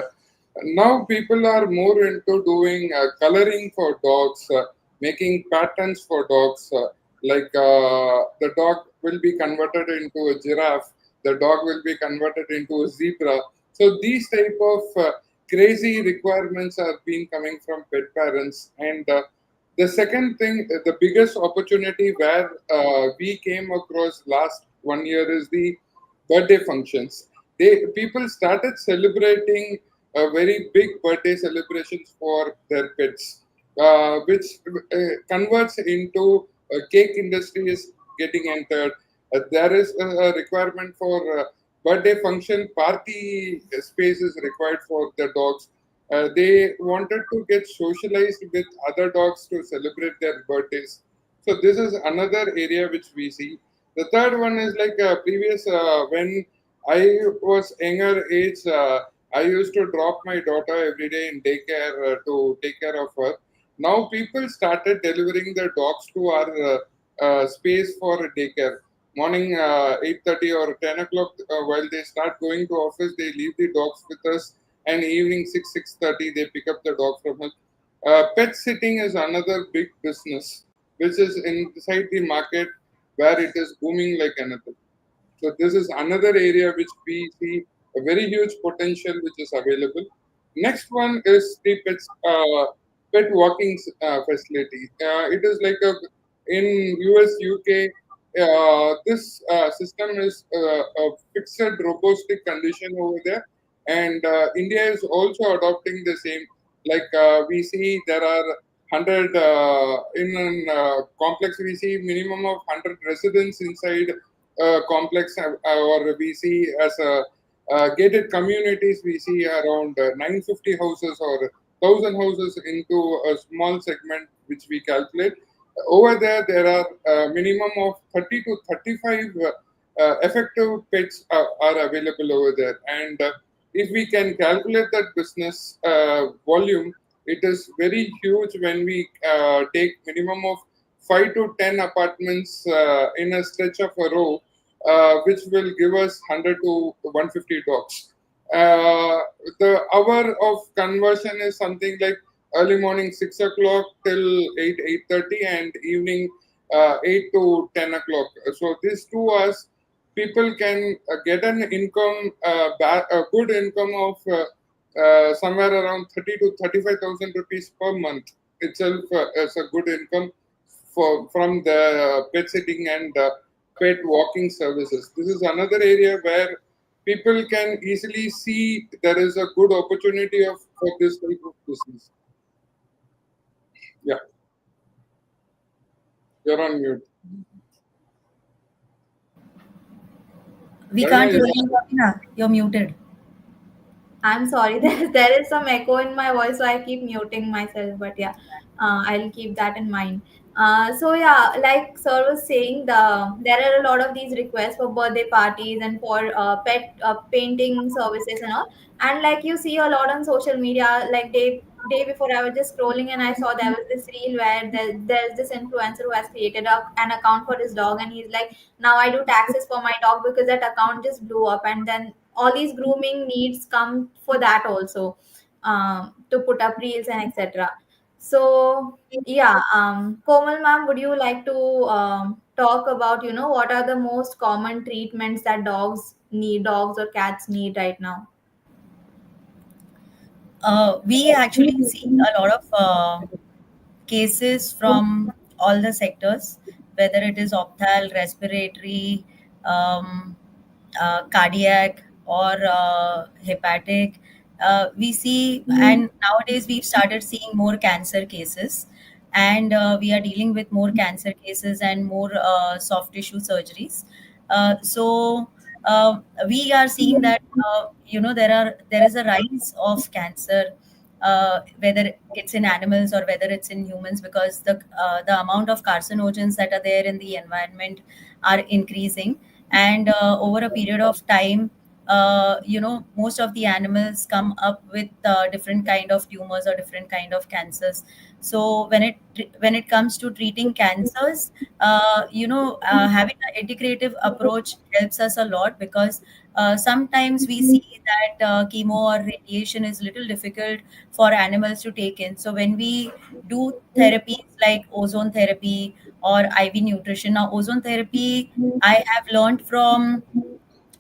Speaker 3: now people are more into doing coloring for dogs, making patterns for dogs. The dog will be converted into a giraffe, the dog will be converted into a zebra. So these type of crazy requirements are being coming from pet parents, and the second thing, the biggest opportunity where we came across last 1 year is the birthday functions. People started celebrating very big birthday celebrations for their pets, which converts into cake industry is getting entered. There is a requirement for birthday function party space is required for the dogs. They wanted to get socialized with other dogs to celebrate their birthdays. So this is another area which we see. The third one is like previous when I was younger age. I used to drop my daughter every day in daycare to take care of her. Now people started delivering their dogs to our space for a daycare. Morning 8:30 or 10 o'clock, while they start going to office, they leave the dogs with us, and evening 6:30 they pick up the dog from us. Pet sitting is another big business, which is inside the market where it is booming like anything. So this is another area which we see a very huge potential which is available. Next one is the pet walking facility. It is like in US, UK. This system is a fixed robotic condition over there. and India is also adopting the same. Like we see there are 100 in an complex. We see minimum of 100 residents inside complex, or we see as a gated communities. We see around 950 houses or 1,000 houses into a small segment which we calculate. Over there, there are minimum of 30 to 35 effective pets are available over there. And if we can calculate that business volume, it is very huge when we take minimum of 5 to 10 apartments in a stretch of a row, which will give us 100 to 150 dogs. Uh, the hour of conversion is something like early morning 6 o'clock till 8:30, and evening 8 to 10 o'clock. So these 2 hours, people can get an income, a good income of somewhere around 30 to 35,000 rupees per month itself as a good income for from the pet sitting and pet walking services. This is another area where people can easily see there is a good opportunity of for this type of business. Yeah, you're on mute.
Speaker 2: We
Speaker 3: Ravina,
Speaker 2: can't hear you, Ravina. You're muted.
Speaker 1: I'm sorry, there is some echo in my voice, so I keep muting myself. But yeah, I'll keep that in mind. So yeah, like sir was saying, there are a lot of these requests for birthday parties and for pet painting services and all. And like you see a lot on social media, like day before I was just scrolling and I saw there was this reel where there's this influencer who has created an account for his dog, and he's like, now I do taxes for my dog because that account just blew up, and then all these grooming needs come for that also, to put up reels and etc. So yeah, Komal ma'am, would you like to talk about, what are the most common treatments that dogs or cats need right now?
Speaker 2: We actually see a lot of cases from all the sectors, whether it is opthal, respiratory, um, cardiac, or hepatic. We see, and nowadays we've started seeing more cancer cases, and we are dealing with more cancer cases and more soft tissue surgeries. So we are seeing that there is a rise of cancer, whether it's in animals or whether it's in humans, because the amount of carcinogens that are there in the environment are increasing, and over a period of time, most of the animals come up with different kind of tumors or different kind of cancers. So when it comes to treating cancers, having an integrative approach helps us a lot, because sometimes we see that chemo or radiation is little difficult for animals to take in. So when we do therapies like ozone therapy or IV nutrition. Now, ozone therapy, I have learned from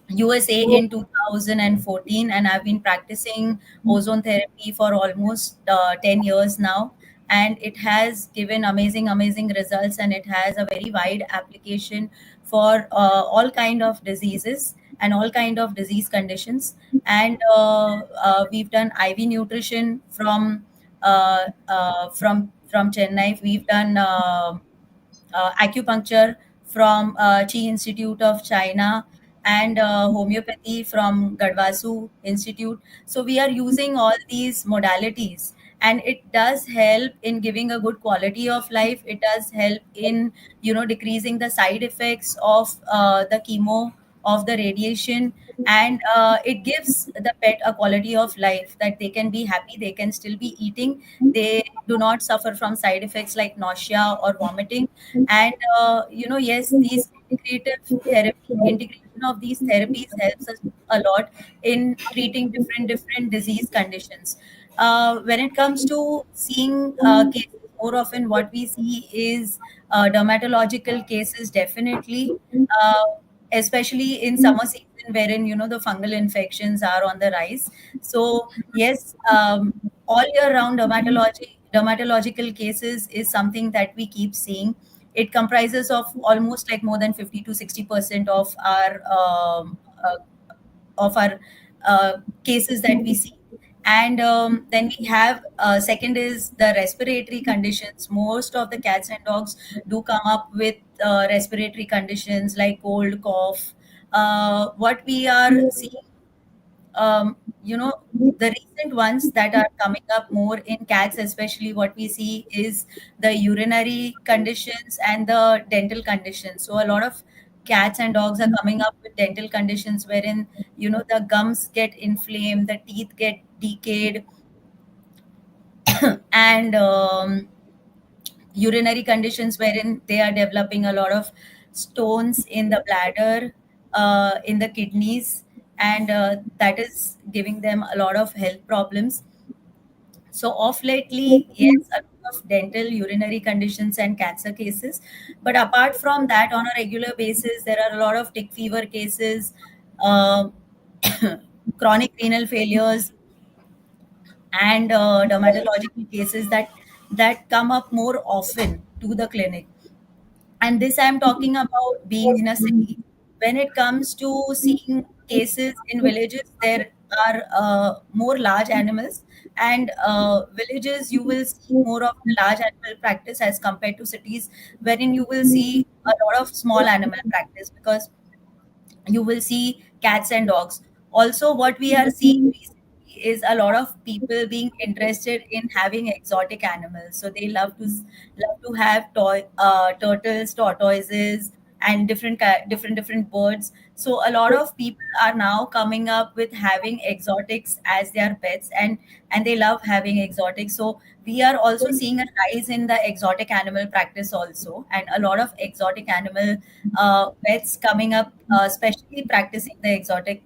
Speaker 2: USA in 2014, and I've been practicing ozone therapy for almost 10 years now. And it has given amazing, amazing results, and it has a very wide application for all kind of diseases and all kind of disease conditions. And we've done IV nutrition from Chennai. We've done acupuncture from Chi Institute of China, and homeopathy from Gadwasu Institute. So we are using all these modalities, and it does help in giving a good quality of life. It does help in decreasing the side effects of the chemo, of the radiation, and it gives the pet a quality of life, that they can be happy, they can still be eating, they do not suffer from side effects like nausea or vomiting. And yes, these integration of these therapies helps us a lot in treating different disease conditions. When it comes to seeing cases, more often what we see is dermatological cases, definitely, uh, especially in summer season, wherein the fungal infections are on the rise. So yes, all year round dermatological cases is something that we keep seeing. It comprises of almost like more than 50 to 60% of our cases that we see. And then we have second is the respiratory conditions. Most of the cats and dogs do come up with respiratory conditions like cold, cough. What we are seeing, you know, the recent ones that are coming up more in cats, especially what we see is the urinary conditions and the dental conditions. So a lot of cats and dogs are coming up with dental conditions wherein, the gums get inflamed, the teeth get decayed, and urinary conditions wherein they are developing a lot of stones in the bladder, in the kidneys, and that is giving them a lot of health problems. So, of lately, yes, a lot of dental, urinary conditions, and cancer cases. But apart from that, on a regular basis, there are a lot of tick fever cases, uh, chronic renal failures, and dermatological cases that come up more often to the clinic. And this I'm talking about being in a city. When it comes to seeing cases in villages, there are more large animals, and villages you will see more of the large animal practice as compared to cities, wherein you will see a lot of small animal practice, because you will see cats and dogs. Also, what we are seeing recently is a lot of people being interested in having exotic animals. So they love to have turtles, tortoises, and different birds. So a lot of people are now coming up with having exotics as their pets, and they love having exotics. So we are also seeing a rise in the exotic animal practice also, and a lot of exotic animal vets coming up, especially practicing the exotic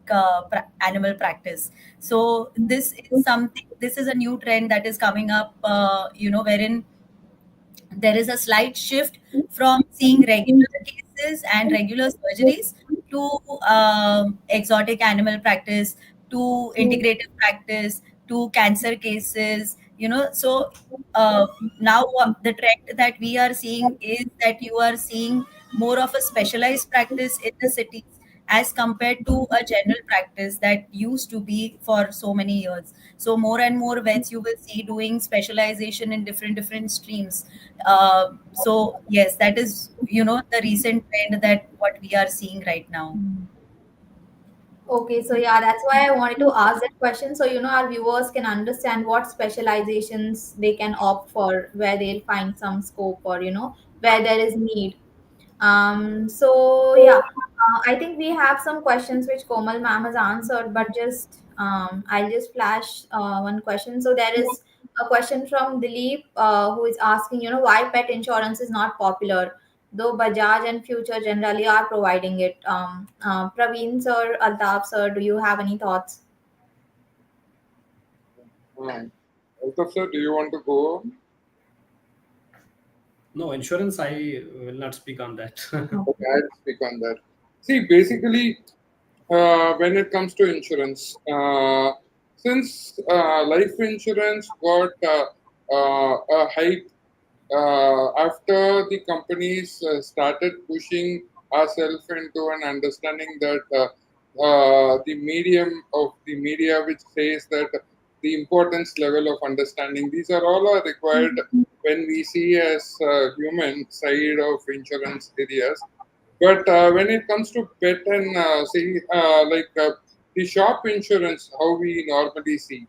Speaker 2: animal practice. So this is a new trend that is coming up, wherein there is a slight shift from seeing regular cases and regular surgeries to exotic animal practice, to integrative practice, to cancer cases. So now the trend that we are seeing is that you are seeing more of a specialized practice in the cities as compared to a general practice that used to be for so many years. So more and more vets you will see doing specialization in different streams. So yes, that is the recent trend that what we are seeing right now.
Speaker 1: Okay, so yeah, that's why I wanted to ask that question. So, our viewers can understand what specializations they can opt for, where they'll find some scope, or, where there is need. So yeah, I think we have some questions which Komal ma'am has answered, but just I'll just flash one question. So there is a question from Dilip, who is asking, why pet insurance is not popular, though Bajaj and Future generally are providing it. Praveen sir, Altaf sir, do you have any thoughts?
Speaker 3: Hmm. Altaf sir, do you want to go?
Speaker 4: No, insurance, I will not speak on that.
Speaker 3: Okay, I'll speak on that. See, basically, when it comes to insurance, since life insurance got a hype after the companies started pushing ourselves into an understanding that the medium of the media, which says that the importance level of understanding, these are all are required when we see as human side of insurance areas. But when it comes to pet and say the shop insurance, how we normally see,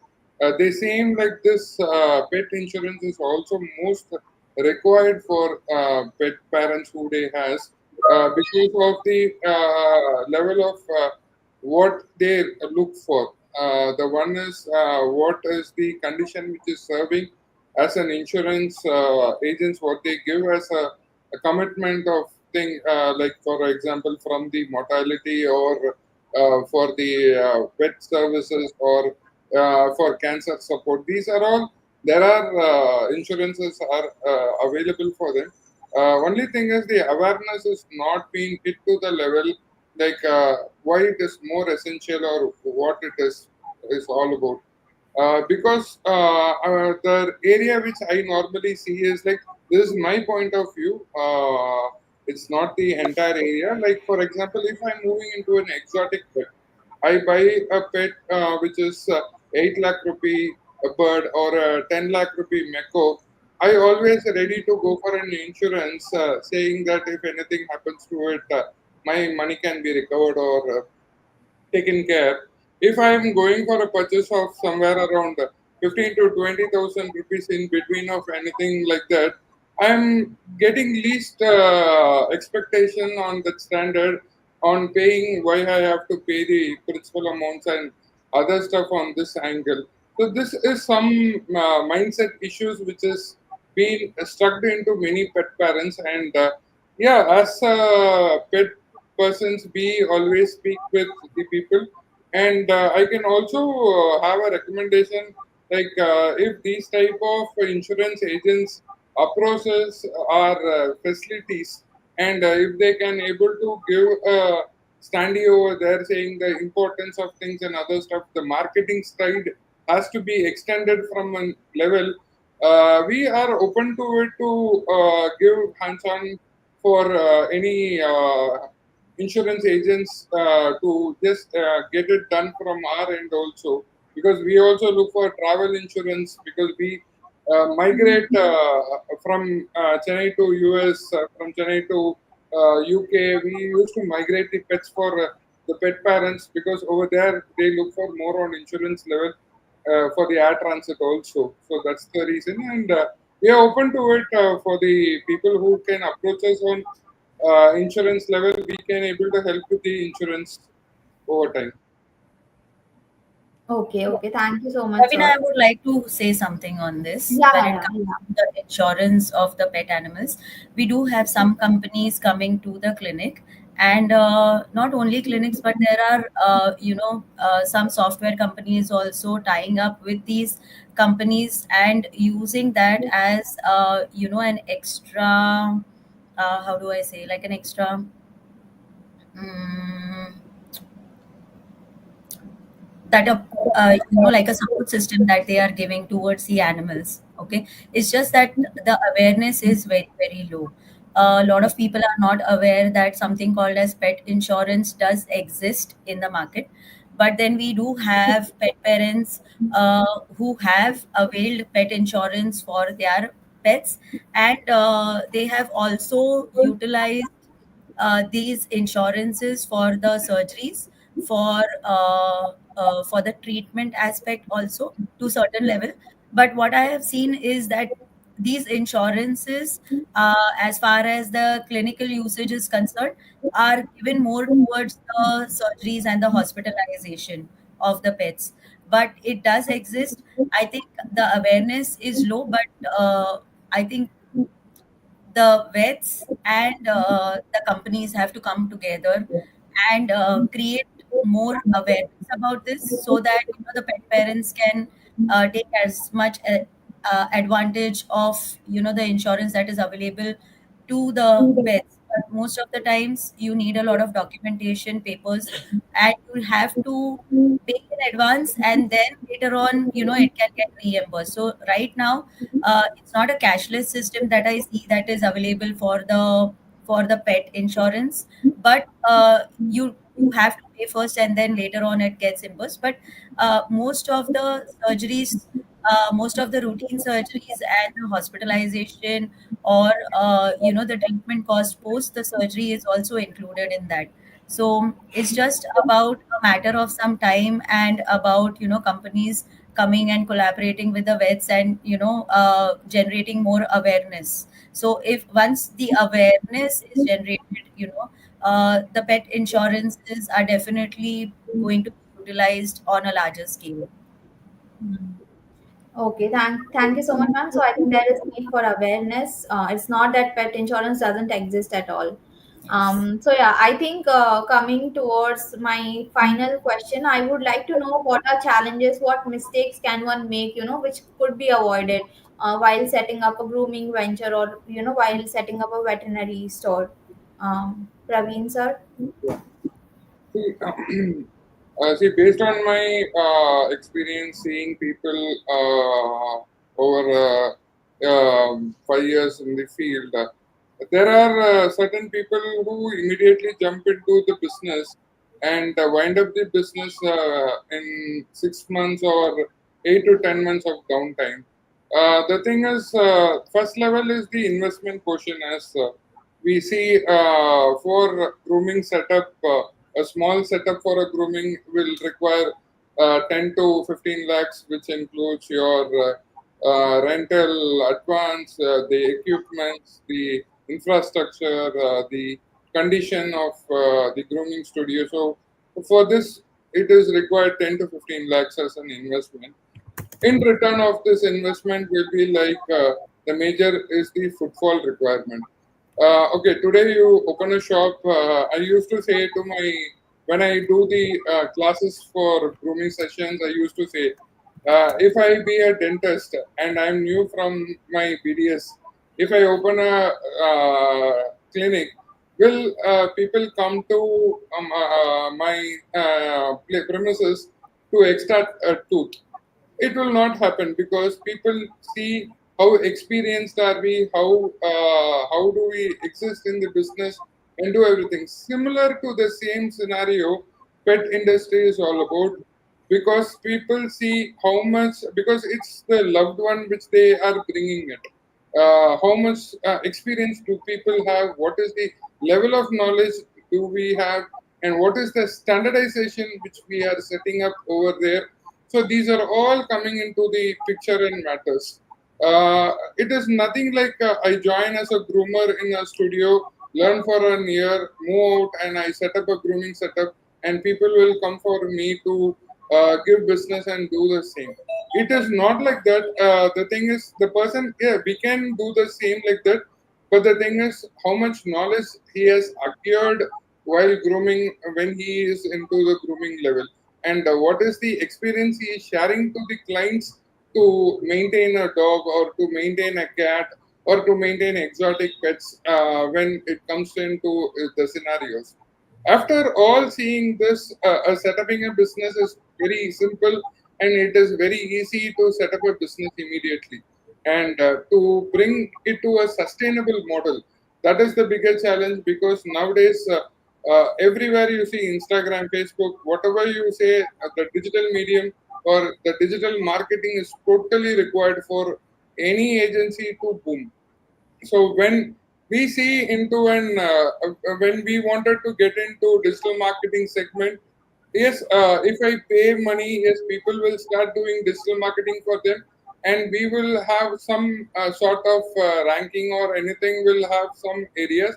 Speaker 3: they seem like this pet insurance is also most required for pet parents who they has because of the level of what they look for. The one is what is the condition which is serving as an insurance agents, what they give as a commitment of thing, like for example from the mortality or for the vet services or for cancer support. These are all there are insurances are available for them. Only thing is the awareness is not being hit to the level like why it is more essential or what it is all about. Because the area which I normally see is like this is my point of view. It's not the entire area. Like for example, if I'm moving into an exotic pet, I buy a pet which is 8 lakh rupee a bird or a 10 lakh rupee meko, I always ready to go for an insurance saying that if anything happens to it, my money can be recovered or taken care. If I am going for a purchase of somewhere around 15 to 20,000 rupees in between of anything like that, I am getting least expectation on that standard on paying why I have to pay the principal amounts and other stuff on this angle. So this is some mindset issues which is been stuck into many pet parents and yeah, as pet persons, we always speak with the people, and I can also have a recommendation like if these type of insurance agents approaches our facilities, and if they can able to give a standy over there saying the importance of things and other stuff, the marketing side has to be extended from a level. We are open to it to give hands-on for any insurance agents to just get it done from our end also, because we also look for travel insurance because we migrate from Chennai to US, from Chennai to UK. We used to migrate the pets for the pet parents because over there they look for more on insurance level for the air transit also. So that's the reason, and we are open to it for the people who can approach us on insurance level. We can able to help with the insurance over time.
Speaker 1: Okay,
Speaker 2: Yeah.
Speaker 1: okay. Thank you so much,
Speaker 2: Ravina,
Speaker 1: sir.
Speaker 2: I would like to say something on this
Speaker 1: Yeah,
Speaker 2: when it
Speaker 1: yeah,
Speaker 2: comes
Speaker 1: yeah.
Speaker 2: to the insurance of the pet animals. We do have some companies coming to the clinic, and not only clinics, but there are, some software companies also tying up with these companies and using that as, an extra, how do I say, like an extra. mm that a like a support system that they are giving towards the animals. Okay, it's just that the awareness is very very low. A lot of people are not aware that something called as pet insurance does exist in the market, but then we do have pet parents who have availed pet insurance for their pets, and they have also utilized these insurances for the surgeries, for the treatment aspect also to certain level. But what I have seen is that these insurances, as far as the clinical usage is concerned, are given more towards the surgeries and the hospitalization of the pets. But it does exist. I think the awareness is low, but I think the vets and the companies have to come together and create more awareness about this, so that the pet parents can take as much advantage of the insurance that is available to the pets. But most of the times you need a lot of documentation papers, and you have to pay in advance, and then later on it can get reimbursed. So right now it's not a cashless system that I see that is available for the pet insurance, but you have to pay first and then later on it gets reimbursed. But most of the surgeries, most of the routine surgeries and the hospitalization, or the treatment cost post the surgery is also included in that. So it's just about a matter of some time, and about companies coming and collaborating with the vets, and generating more awareness. So if once the awareness is generated, the pet insurances are definitely going to be utilized on a larger scale.
Speaker 1: Okay, thank you so much, ma'am. So I think there is need for awareness. It's not that pet insurance doesn't exist at all.
Speaker 2: Yes.
Speaker 1: So yeah, I think coming towards my final question, I would like to know what are challenges, what mistakes can one make, which could be avoided while setting up a grooming venture, or while setting up a veterinary store. Praveen sir.
Speaker 3: Yeah. See, based on my experience seeing people over 5 years in the field, there are certain people who immediately jump into the business and wind up the business in 6 months or 8 to 10 months of downtime. The thing is, first level is the investment portion. As we see for grooming setup, a small setup for a grooming will require 10 to 15 lakhs, which includes your rental advance, the equipments, the infrastructure, the condition of the grooming studio. So for this, it is required 10 to 15 lakhs as an investment. In return of this investment will be like the major is the footfall requirement. Okay, today you open a shop. I used to say to my when I do the classes for grooming sessions, I used to say, if I be a dentist and I'm new from my BDS, if I open a clinic, will people come to my premises to extract a tooth? It will not happen because people see how experienced are we, how do we exist in the business and do everything similar to the same scenario. Pet industry is all about, because people see how much, because it's the loved one which they are bringing it, how much experience do people have, what is the level of knowledge do we have, and what is the standardization which we are setting up over there. So these are all coming into the picture and matters. It is nothing like I join as a groomer in a studio, learn for a year, move out, and I set up a grooming setup, and people will come for me to give business and do the same. It is not like that. The thing is, the person, yeah, we can do the same like that, but the thing is, how much knowledge he has acquired while grooming when he is into the grooming level, and what is the experience he is sharing to the clients to maintain a dog or to maintain a cat or to maintain exotic pets when it comes into the scenarios. After all seeing this, setting a business is very simple, and it is very easy to set up a business immediately. And to bring it to a sustainable model, that is the bigger challenge, because nowadays everywhere you see Instagram, Facebook, whatever you say, the digital medium or the digital marketing is totally required for any agency to boom. So when we see into an when we wanted to get into digital marketing segment, yes, if I pay money, yes, people will start doing digital marketing for them, and we will have some sort of ranking or anything will have some areas,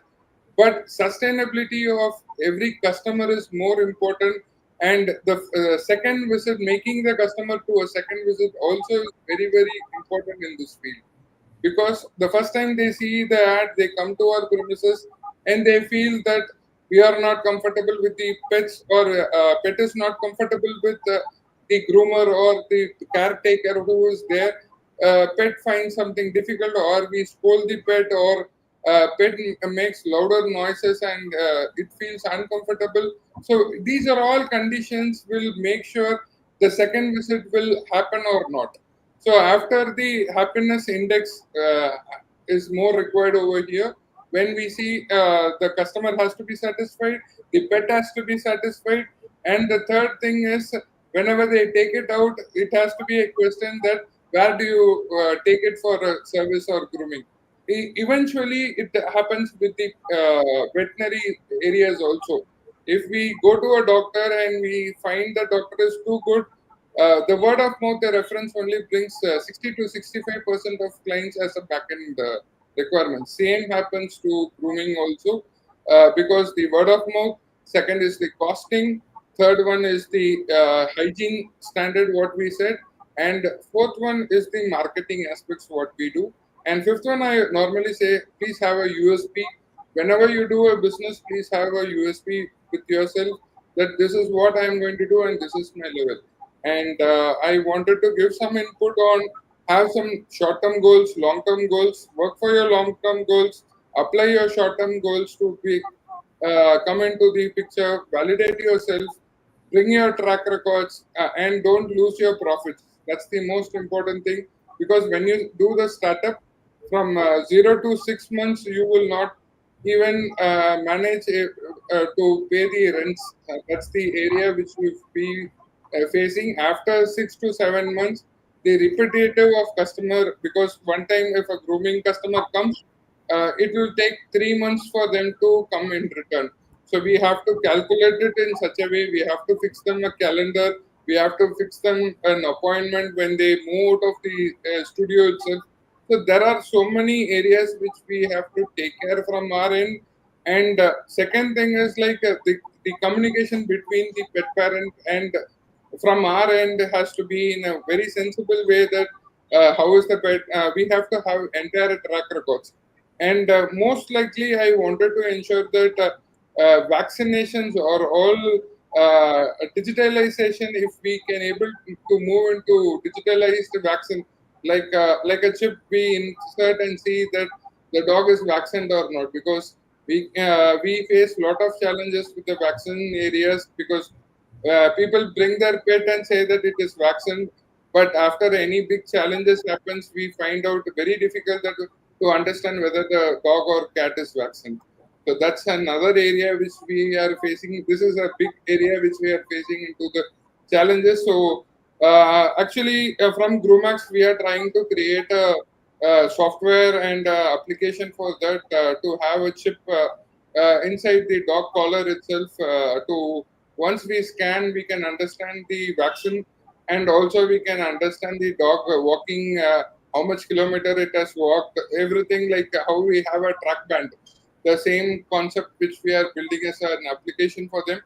Speaker 3: but sustainability of every customer is more important, and the second visit, making the customer to a second visit also is very very important in this field, because the first time they see the ad, they come to our premises and they feel that we are not comfortable with the pets, or pet is not comfortable with the groomer or the caretaker who is there. Pet finds something difficult, or we scold the pet, or pet makes louder noises and it feels uncomfortable. So these are all conditions will make sure the second visit will happen or not. So after the happiness index is more required over here, when we see the customer has to be satisfied, the pet has to be satisfied, and the third thing is whenever they take it out, it has to be a question that where do you take it for a service or grooming. Eventually, it happens with the veterinary areas also. If we go to a doctor and we find the doctor is too good, the word of mouth, the reference only brings 60 to 65% of clients as a backend requirement. Same happens to grooming also, because the word of mouth, second is the costing, third one is the hygiene standard, what we said, and fourth one is the marketing aspects, what we do. And fifth one, I normally say, please have a USP. Whenever you do a business, please have a USP with yourself, that this is what I am going to do and this is my level. And I wanted to give some input on, have some short-term goals, long-term goals, work for your long-term goals, apply your short-term goals to be come into the picture, validate yourself, bring your track records, and don't lose your profits. That's the most important thing, because when you do the startup from 0 to 6 months, you will not even manage to pay the rents. That's the area which we be facing after 6 to 7 months. The repetitive of customer, because one time if a grooming customer comes, it will take 3 months for them to come in return. So we have to calculate it in such a way. We have to fix them a calendar. We have to fix them an appointment when they move out of the studio itself. So there are so many areas which we have to take care from our end. And second thing is like the communication between the pet parent and from our end has to be in a very sensible way that how is the pet, we have to have entire track records. And most likely I wanted to ensure that vaccinations are all digitalization. If we can able to move into digitalized vaccine, like a chip we insert and see that the dog is vaccinated or not, because we face lot of challenges with the vaccine areas, because people bring their pet and say that it is vaccinated, but after any big challenges happens, we find out very difficult to understand whether the dog or cat is vaccinated. So that's another area which we are facing. This is a big area which we are facing into the challenges. So actually, from Groomax, we are trying to create a software and application for that to have a chip inside the dog collar itself. To once we scan, we can understand the vaccine, and also we can understand the dog walking, how much kilometer it has walked, everything, like how we have a track band. The same concept which we are building as an application for them,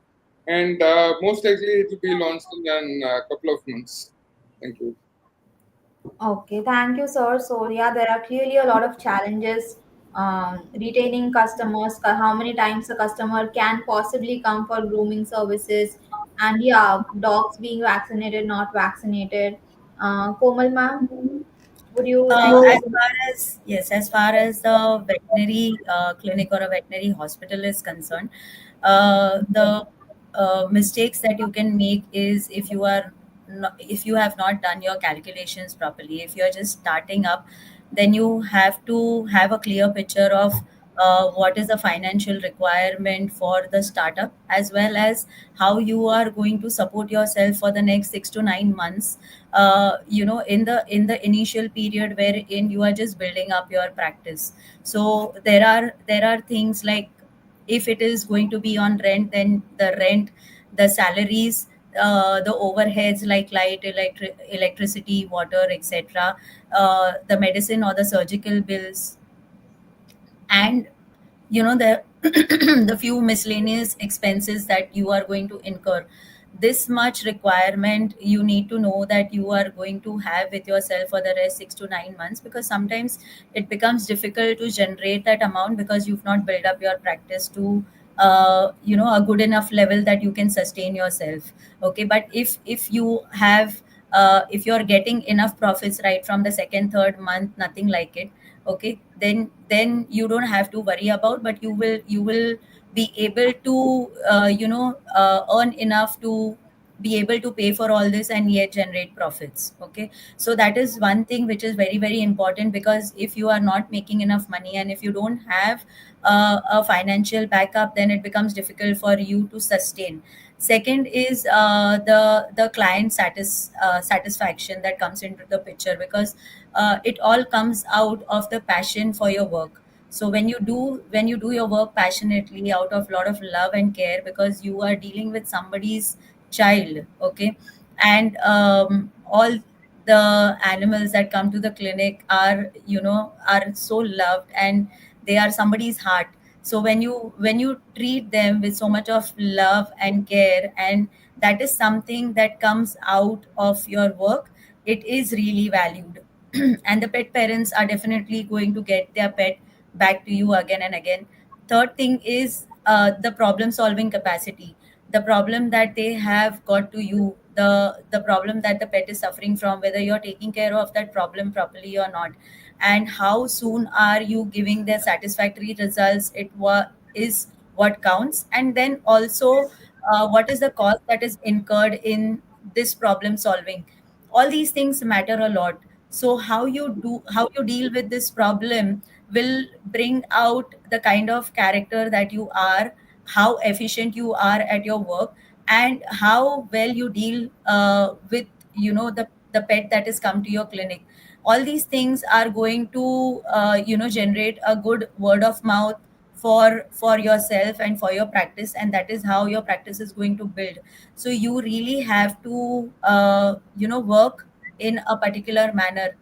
Speaker 3: and most likely it will be launched in a couple of months. Thank you.
Speaker 1: Okay, thank you, sir. So, yeah, there are clearly a lot of challenges retaining customers, how many times a customer can possibly come for grooming services, and yeah, dogs being vaccinated, not vaccinated. Komal ma'am, would you like to?
Speaker 2: As far as yes, as far as the veterinary clinic or a veterinary hospital is concerned, the mistakes that you can make is if you are if you have not done your calculations properly. If you are just starting up, then you have to have a clear picture of what is the financial requirement for the startup, as well as how you are going to support yourself for the next 6 to 9 months, in the initial period wherein you are just building up your practice. So there are things like, if it is going to be on rent, then the rent, the salaries, the overheads like light, electricity, water, etc., the medicine or the surgical bills, and the the few miscellaneous expenses that you are going to incur. This much requirement you need to know that you are going to have with yourself for the rest 6 to 9 months, because sometimes it becomes difficult to generate that amount because you've not built up your practice to a good enough level that you can sustain yourself. Okay, but if you have if you're getting enough profits right from the second, third month, nothing like it, okay, then you don't have to worry about, but you will be able to earn enough to be able to pay for all this and yet generate profits. Okay, so that is one thing which is very very important, because if you are not making enough money and if you don't have a financial backup, then it becomes difficult for you to sustain. Second is the client satisfaction that comes into the picture, because it all comes out of the passion for your work. So when you do your work passionately out of lot of love and care, because you are dealing with somebody's child, okay, and all the animals that come to the clinic are so loved, and they are somebody's heart. So when you treat them with so much of love and care, and that is something that comes out of your work, it is really valued. And the pet parents are definitely going to get their pet back to you again and again. Third thing is the problem solving capacity. The problem that they have got to you, the problem that the pet is suffering from, whether you're taking care of that problem properly or not, and how soon are you giving their satisfactory results, is what counts. And then also, what is the cost that is incurred in this problem solving. All these things matter a lot. So how you deal with this problem will bring out the kind of character that you are, how efficient you are at your work, and how well you deal with the pet that has come to your clinic. All these things are going to generate a good word of mouth for yourself and for your practice, and that is how your practice is going to build. So you really have to work in a particular manner.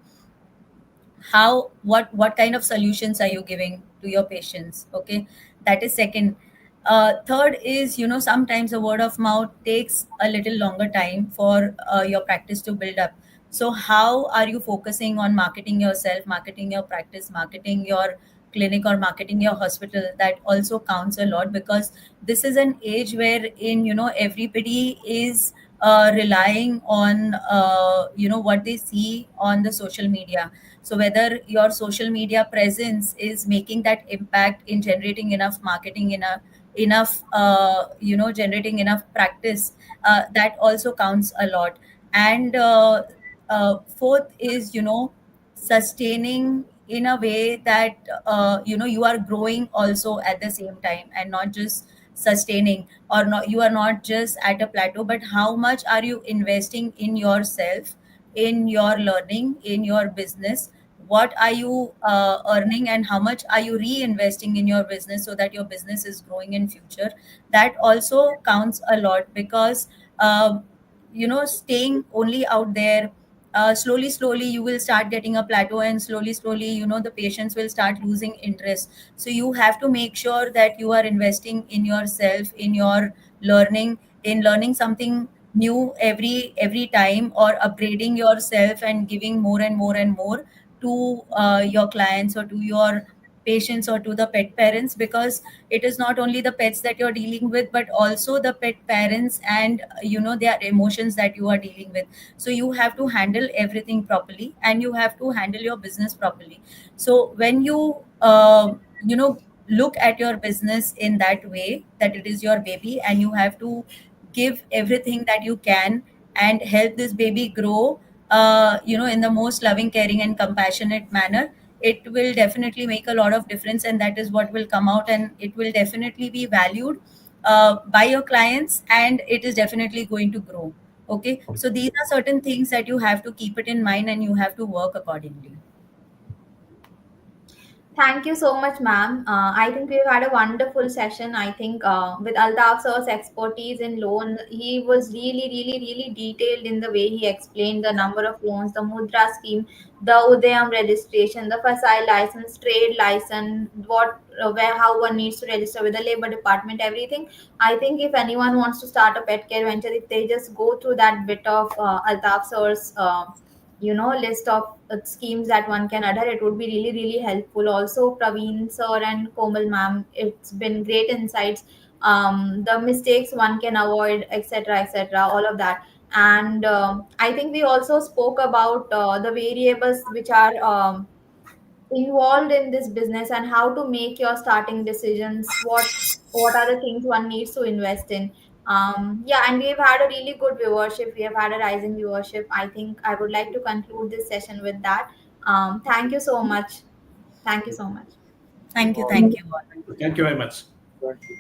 Speaker 2: How, what kind of solutions are you giving to your patients? Okay, that is second. Third is, sometimes the word of mouth takes a little longer time for your practice to build up. So how are you focusing on marketing yourself, marketing your practice, marketing your clinic, or marketing your hospital? That also counts a lot, because this is an age where in everybody is relying on what they see on the social media. So whether your social media presence is making that impact in generating enough marketing, enough generating enough practice, that also counts a lot. And fourth is, sustaining in a way that you are growing also at the same time, and not just sustaining, or not, you are not just at a plateau, but how much are you investing in yourself, in your learning, in your business? What are you earning, and how much are you reinvesting in your business so that your business is growing in future? That also counts a lot, because staying only out there, slowly you will start getting a plateau, and slowly the patients will start losing interest. So you have to make sure that you are investing in yourself, in your learning, in learning something new every time, or upgrading yourself and giving more and more and more to your clients, or to your patients, or to the pet parents, because it is not only the pets that you're dealing with, but also the pet parents, and their emotions that you are dealing with. So you have to handle everything properly, and you have to handle your business properly. So when you look at your business in that way, that it is your baby, and you have to give everything that you can, and help this baby grow in the most loving, caring, and compassionate manner, it will definitely make a lot of difference, and that is what will come out, and it will definitely be valued by your clients, and it is definitely going to grow. Okay, so these are certain things that you have to keep it in mind, and you have to work accordingly.
Speaker 1: Thank you so much, ma'am. I think we've had a wonderful session. I think with Altaf sir's expertise in loan, he was really detailed in the way he explained the number of loans, the Mudra scheme, the Udayam registration, the facile license, trade license, where, how one needs to register with the labor department, everything. I think if anyone wants to start a pet care venture, if they just go through that bit of Altaf sir's list of schemes that one can adhere, it would be really helpful. Also, Praveen sir and Komal ma'am, it's been great insights, the mistakes one can avoid, etc, all of that. And I think we also spoke about the variables which are involved in this business, and how to make your starting decisions, what are the things one needs to invest in. Yeah, and we've had a really good viewership, we have had a rising viewership. I think I would like to conclude this session with that. Thank you so much. Thank you so much.
Speaker 2: Thank you,
Speaker 3: All right.
Speaker 2: thank you all.
Speaker 4: Thank you very much.
Speaker 3: Thank you.